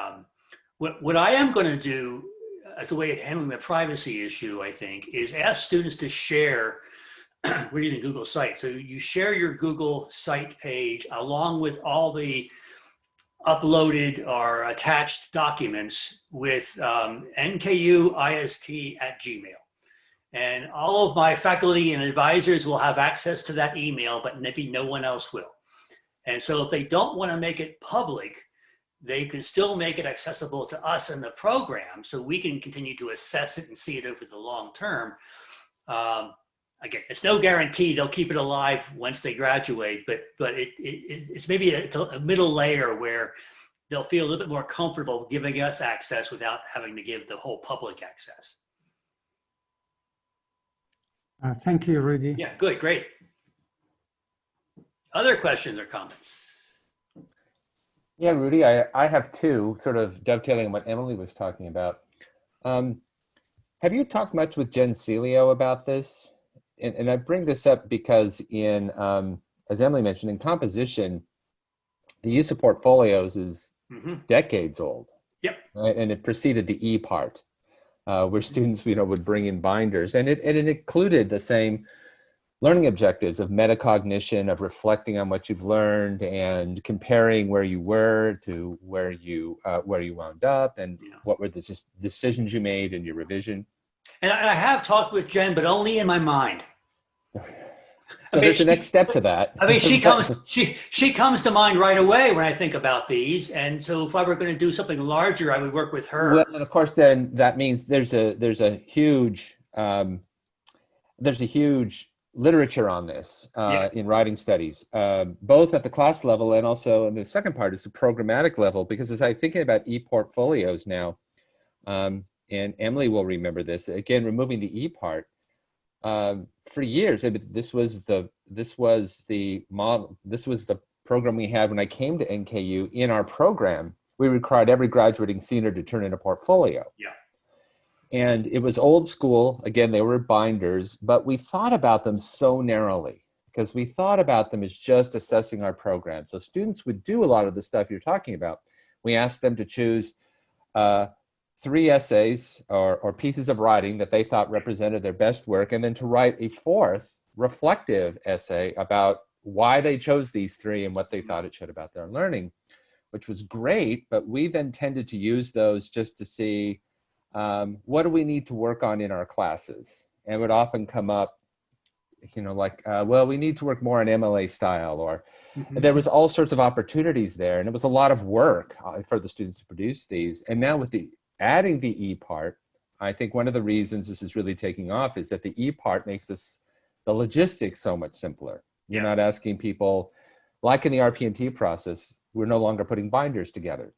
what I am going to do as a way of handling the privacy issue, I think, is ask students to share. We're using Google Sites. So you share your Google site page along with all the uploaded or attached documents with nkUIST@gmail. And all of my faculty and advisors will have access to that email, but maybe no one else will. And so if they don't want to make it public, they can still make it accessible to us in the program so we can continue to assess it and see it over the long term. Again, it's no guarantee they'll keep it alive once they graduate, but it's maybe a middle layer where they'll feel a little bit more comfortable giving us access without having to give the whole public access. Thank you, Rudy. Yeah, good, great. Other questions or comments? Yeah, Rudy, I have two, sort of dovetailing on what Emily was talking about. Have you talked much with Jen Celio about this? And I bring this up because in, as Emily mentioned, in composition, the use of portfolios is decades old. Yep. Right? And it preceded the E part, where students, would bring in binders, and it included the same learning objectives of metacognition, of reflecting on what you've learned and comparing where you were to where you wound up, and what were the decisions you made in your revision. And I have talked with Jen, but only in my mind. So there's the next step to that. I mean, she comes to mind right away when I think about these. And so if I were going to do something larger, I would work with her. Well, and of course, then that means there's a huge literature on this in writing studies, both at the class level and also in the second part is the programmatic level. Because as I'm thinking about ePortfolios now, and Emily will remember this again, removing the E part. For years, this was the model. This was the program we had when I came to NKU. In our program, we required every graduating senior to turn in a portfolio. Yeah. And it was old school. Again, they were binders, but we thought about them so narrowly because we thought about them as just assessing our program. So students would do a lot of the stuff you're talking about. We asked them to choose 3 essays or pieces of writing that they thought represented their best work, and then to write a 4th reflective essay about why they chose these 3 and what they thought it should about their learning, which was great. But we then tended to use those just to see what do we need to work on in our classes, and would often come up, well, we need to work more on MLA style, or there was all sorts of opportunities there, and it was a lot of work for the students to produce these. And now with adding the E part, I think one of the reasons this is really taking off is that the E part makes the logistics so much simpler. You're not asking people, like in the RP&T process, we're no longer putting binders together.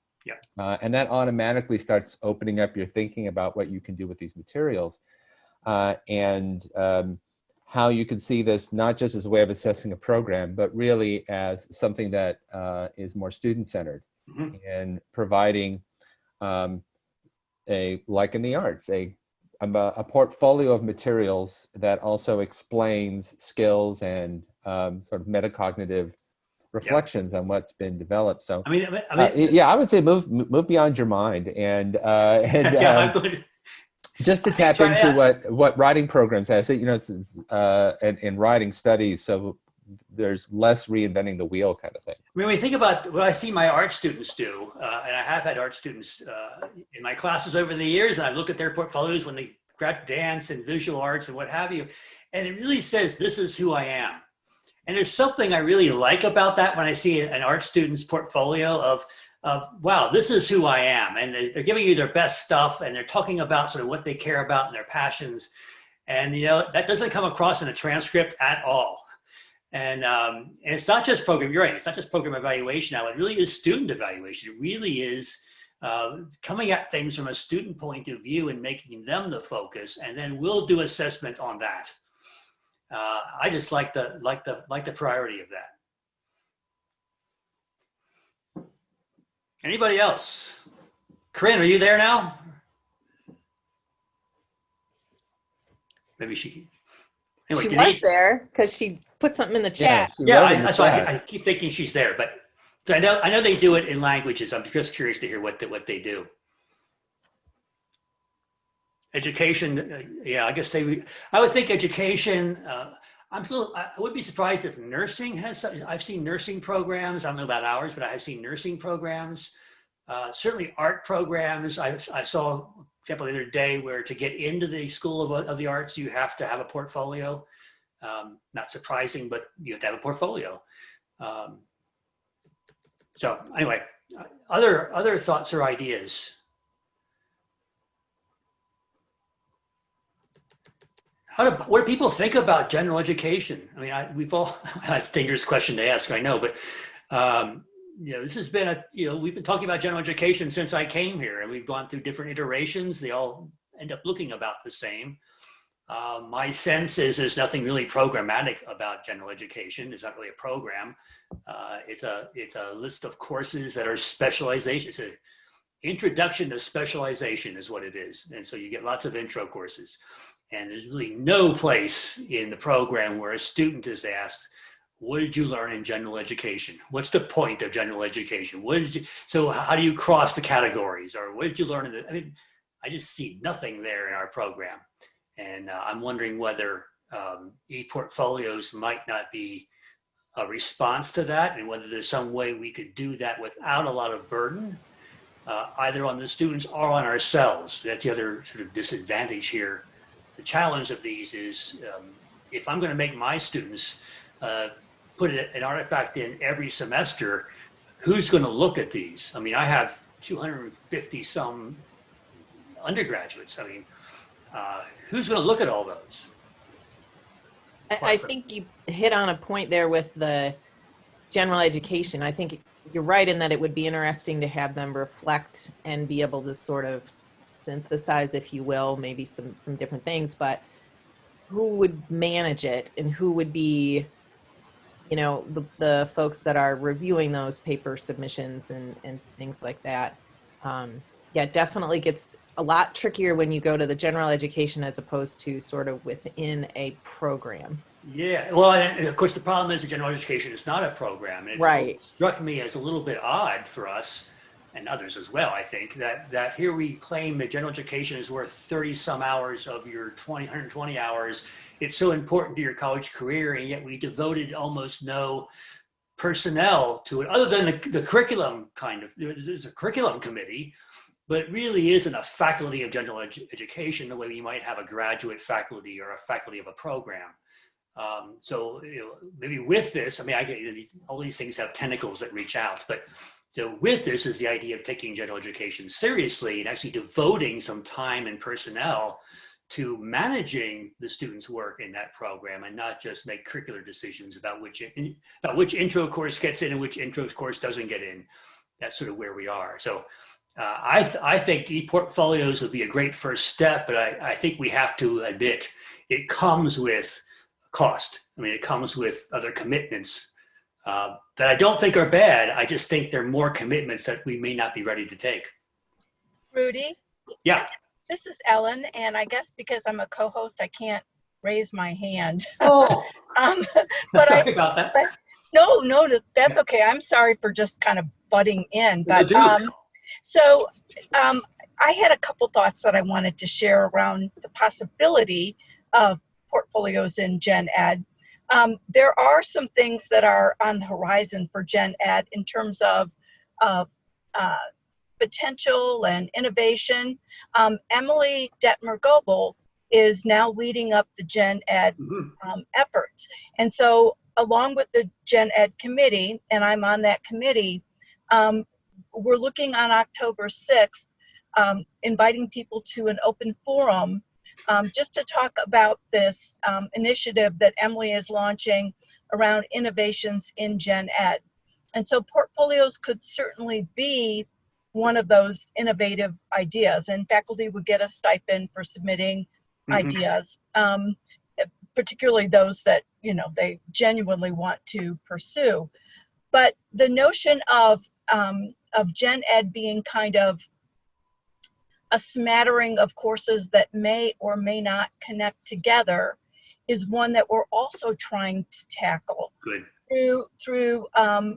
And that automatically starts opening up your thinking about what you can do with these materials, and how you can see this not just as a way of assessing a program, but really as something that is more student-centered and providing like in the arts, a portfolio of materials that also explains skills and sort of metacognitive reflections on what's been developed. So I mean, yeah, I would say move beyond your mind and yeah, I'm going to, just to tap into what writing programs have. So, you know, it's, in writing studies, so there's less reinventing the wheel kind of thing. I mean, when we think about what I see my art students do, and I have had art students in my classes over the years, and I've looked at their portfolios when they grad dance and visual arts and what have you, and it really says, this is who I am. And there's something I really like about that when I see an art student's portfolio of wow, this is who I am. And they're giving you their best stuff, and they're talking about sort of what they care about and their passions. And, you know, that doesn't come across in a transcript at all. And it's not just program, you're right, it's not just program evaluation now, it really is student evaluation. It really is coming at things from a student point of view and making them the focus, and then we'll do assessment on that. I just like the priority of that. Anybody else? Corinne, are you there now? Maybe she. Anyway, She was there because she put something in the chat. That's why I keep thinking she's there. But I know they do it in languages. I'm just curious to hear what they do. Education, yeah, I guess I would think education. I would be surprised if nursing has. I've seen nursing programs. I don't know about ours, but I have seen nursing programs. Certainly art programs. I saw an example the other day where to get into the School of the Arts, you have to have a portfolio. Not surprising, but you have to have a portfolio. So anyway, other thoughts or ideas? What do people think about general education? I mean, we've all, that's a dangerous question to ask, I know, but you know, this has been we've been talking about general education since I came here, and we've gone through different iterations. They all end up looking about the same. My sense is there's nothing really programmatic about general education. It's not really a program. It's a list of courses that are specialization. It's an introduction to specialization is what it is. And so you get lots of intro courses. And there's really no place in the program where a student is asked, what did you learn in general education? What's the point of general education? So how do you cross the categories? Or what did you learn I mean, I just see nothing there in our program. And I'm wondering whether ePortfolios might not be a response to that, and whether there's some way we could do that without a lot of burden, either on the students or on ourselves. That's the other sort of disadvantage here. The challenge of these is if I'm going to make my students put an artifact in every semester, who's going to look at these? I mean, I have 250 some undergraduates. I mean, who's going to look at all those? I think you hit on a point there with the general education. I think you're right in that it would be interesting to have them reflect and be able to sort of synthesize, if you will, maybe some different things, but who would manage it and who would be, you know, the folks that are reviewing those paper submissions and things like that. Yeah, it definitely gets a lot trickier when you go to the general education as opposed to sort of within a program. Yeah, well, and of course, the problem is that general education is not a program. And it struck me as a little bit odd for us and others as well, I think, that here we claim that general education is worth 30 some hours of your 120 hours. It's so important to your college career, and yet we devoted almost no personnel to it, other than the curriculum kind of. There's a curriculum committee, but it really isn't a faculty of general education the way you might have a graduate faculty or a faculty of a program. So maybe with this, I mean, I get all these things have tentacles that reach out, but so with this is the idea of taking general education seriously and actually devoting some time and personnel to managing the students' work in that program, and not just make curricular decisions about which intro course gets in and which intro course doesn't get in. That's sort of where we are. So I think ePortfolios would be a great first step, but I think we have to admit it comes with cost. I mean, it comes with other commitments that I don't think are bad. I just think there are more commitments that we may not be ready to take. Rudy? Yeah. This is Ellen, and I guess because I'm a co-host, I can't raise my hand. Oh, but sorry about that. No, that's okay. I'm sorry for just kind of butting in, No, but do. so I had a couple thoughts that I wanted to share around the possibility of portfolios in Gen Ed. There are some things that are on the horizon for Gen Ed in terms of uh, potential and innovation. Emily Detmer-Goebel is now leading up the Gen Ed efforts. And so along with the Gen Ed committee, and I'm on that committee, we're looking on October 6th, inviting people to an open forum just to talk about this initiative that Emily is launching around innovations in Gen Ed. And so portfolios could certainly be one of those innovative ideas, and faculty would get a stipend for submitting ideas, particularly those that, you know, they genuinely want to pursue. But the notion of Gen Ed being kind of a smattering of courses that may or may not connect together is one that we're also trying to tackle. Good. Through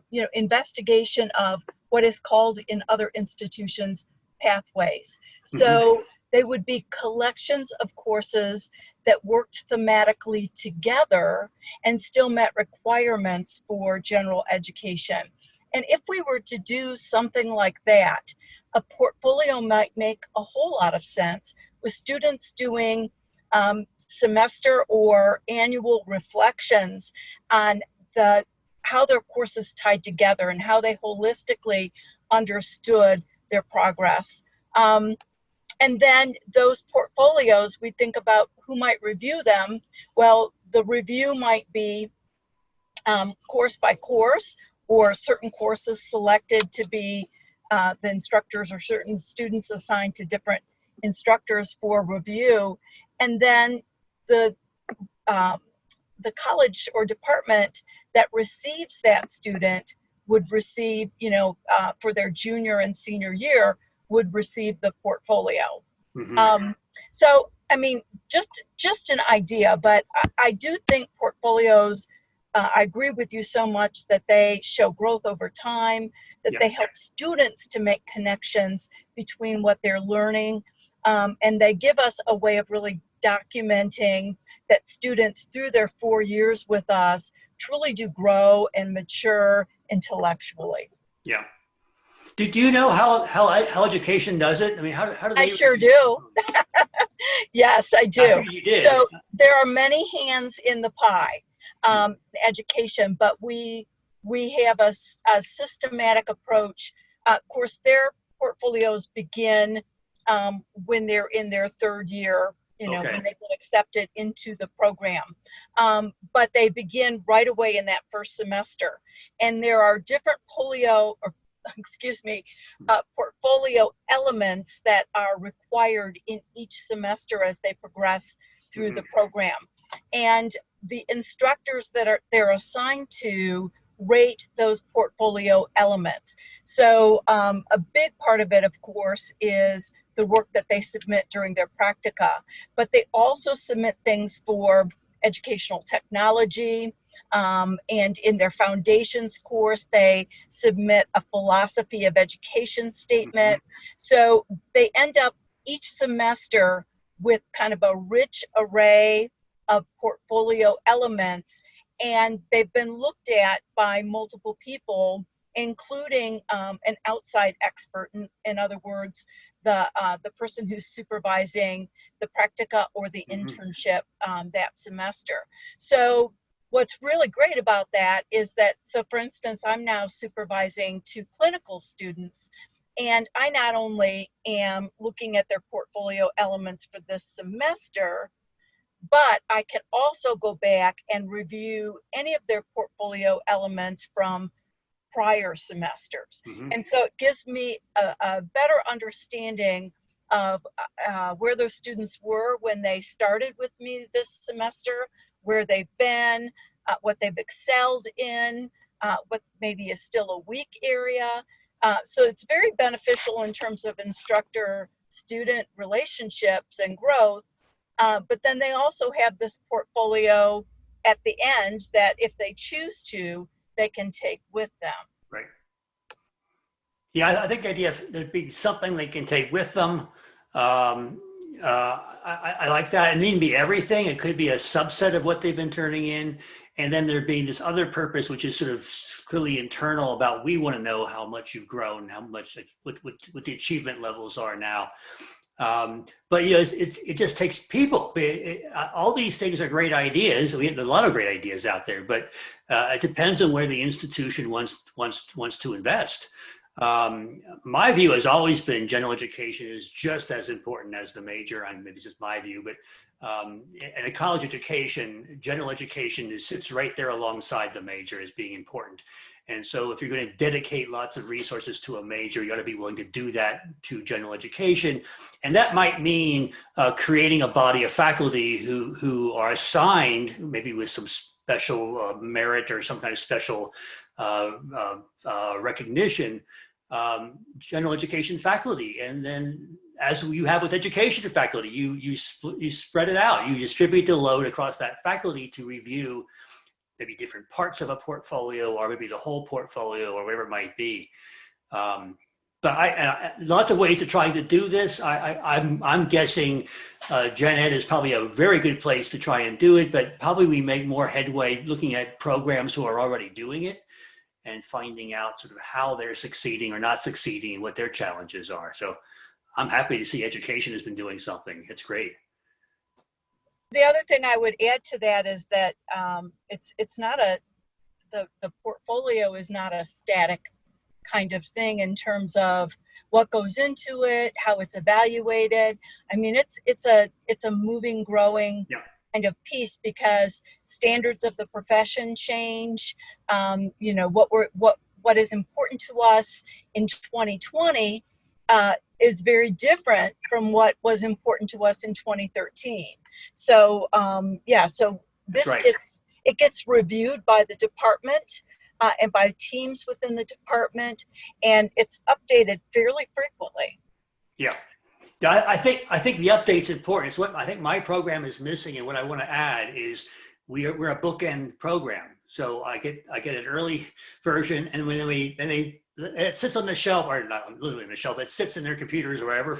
you know, investigation of what is called in other institutions pathways. So they would be collections of courses that worked thematically together and still met requirements for general education. And if we were to do something like that, a portfolio might make a whole lot of sense with students doing semester or annual reflections on how their courses tied together and how they holistically understood their progress. And then those portfolios, we think about who might review them. Well, the review might be course by course, or certain courses selected to be the instructors, or certain students assigned to different instructors for review. And then the college or department that receives that student would receive, you know, for their junior and senior year, would receive the portfolio. So, I mean, just an idea, but I do think portfolios, I agree with you so much that they show growth over time, that they help students to make connections between what they're learning, and they give us a way of really documenting that students through their 4 years with us truly do grow and mature intellectually. Yeah. Do you know how education does it? I mean, how do they? I sure do. Yes, I do. You did. So there are many hands in the pie, education, but we have a systematic approach. Of course, their portfolios begin when they're in their third year, you know, when they get accepted into the program. But they begin right away in that first semester. And there are different portfolio elements that are required in each semester as they progress through the program. And the instructors that they're assigned to rate those portfolio elements. So a big part of it, of course, is the work that they submit during their practica, but they also submit things for educational technology, and in their foundations course, they submit a philosophy of education statement. So they end up each semester with kind of a rich array of portfolio elements, and they've been looked at by multiple people, including an outside expert, in other words, the person who's supervising the practica or the internship that semester. So what's really great about that is that, so for instance, I'm now supervising 2 clinical students, and I not only am looking at their portfolio elements for this semester, but I can also go back and review any of their portfolio elements from prior semesters. And so it gives me a better understanding of where those students were when they started with me this semester, where they've been, what they've excelled in, what maybe is still a weak area. So it's very beneficial in terms of instructor-student relationships and growth. But then they also have this portfolio at the end that, if they choose to, they can take with them. Right. Yeah, I think the idea of there'd be something they can take with them. I like that. It needn't be everything. It could be a subset of what they've been turning in. And then there being this other purpose, which is sort of clearly internal about, we want to know how much you've grown, how much, what the achievement levels are now. But you know, it just takes people. All these things are great ideas. We have a lot of great ideas out there, but it depends on where the institution wants to invest. My view has always been general education is just as important as the major. I mean, maybe it's just my view, but in a college education, general education sits right there alongside the major as being important. And so if you're going to dedicate lots of resources to a major, you got to be willing to do that to general education. And that might mean creating a body of faculty who are assigned, maybe with some special merit or some kind of special recognition, general education faculty. And then, as you have with education faculty, you spread it out. You distribute the load across that faculty to review maybe different parts of a portfolio, or maybe the whole portfolio, or whatever it might be. But lots of ways of trying to do this. I'm guessing Gen Ed is probably a very good place to try and do it, but probably we make more headway looking at programs who are already doing it and finding out sort of how they're succeeding or not succeeding and what their challenges are. So I'm happy to see education has been doing something. It's great. The other thing I would add to that is that it's not the portfolio is not a static kind of thing in terms of what goes into it, how it's evaluated. I mean, it's a moving, growing kind of piece, because standards of the profession change. You know, what is important to us in 2020 is very different from what was important to us in 2013. So so this it gets reviewed by the department and by teams within the department, and it's updated fairly frequently. Yeah, I think the update's important. It's what I think my program is missing, and what I want to add is we're a bookend program. So I get an early version, and it sits on the shelf, or not literally on the shelf, it sits in their computers or wherever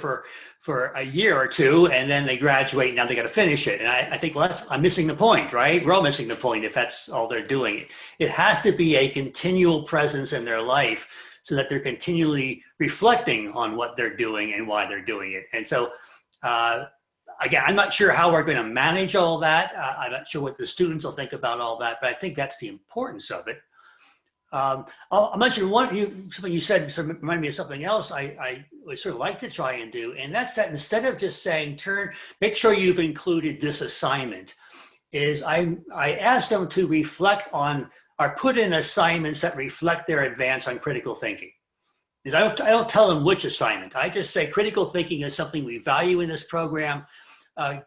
for a year or two, and then they graduate. Now they got to finish it. And I think, well, I'm missing the point, right? We're all missing the point if that's all they're doing. It has to be a continual presence in their life so that they're continually reflecting on what they're doing and why they're doing it. And so, again, I'm not sure how we're going to manage all that. I'm not sure what the students will think about all that, but I think that's the importance of it. I'll mention something you said sort of reminded me of something else I would sort of like to try and do, and that's that instead of just saying make sure you've included this assignment, is I ask them to reflect on or put in assignments that reflect their advance on critical thinking. I don't tell them which assignment. I just say critical thinking is something we value in this program.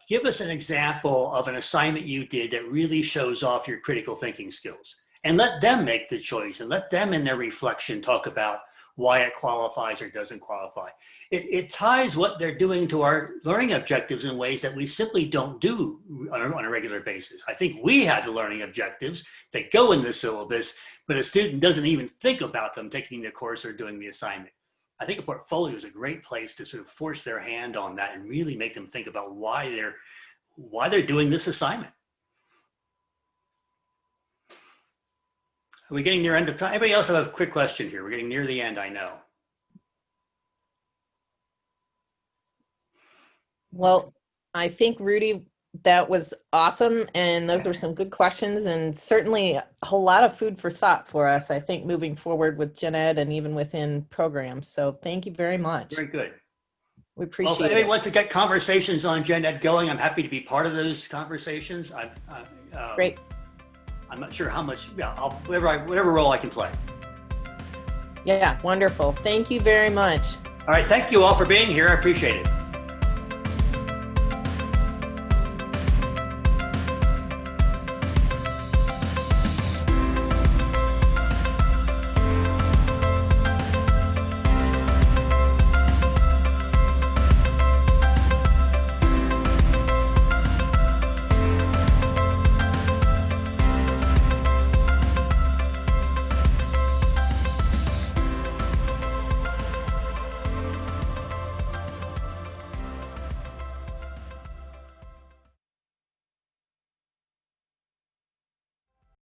Give us an example of an assignment you did that really shows off your critical thinking skills. And let them make the choice, and let them in their reflection talk about why it qualifies or doesn't qualify. It ties what they're doing to our learning objectives in ways that we simply don't do on a regular basis. I think we have the learning objectives that go in the syllabus, but a student doesn't even think about them taking the course or doing the assignment. I think a portfolio is a great place to sort of force their hand on that and really make them think about why they're doing this assignment. Are we getting near end of time? Anybody else have a quick question here? We're getting near the end, I know. Well, I think, Rudy, that was awesome. And those were some good questions, and certainly a whole lot of food for thought for us, I think, moving forward with Gen Ed and even within programs. So thank you very much. Very good. We appreciate Well, if anybody it. wants to get conversations on Gen Ed going, I'm happy to be part of those conversations. Great. I'm not sure how much, whatever role I can play. Yeah, wonderful. Thank you very much. All right, thank you all for being here. I appreciate it.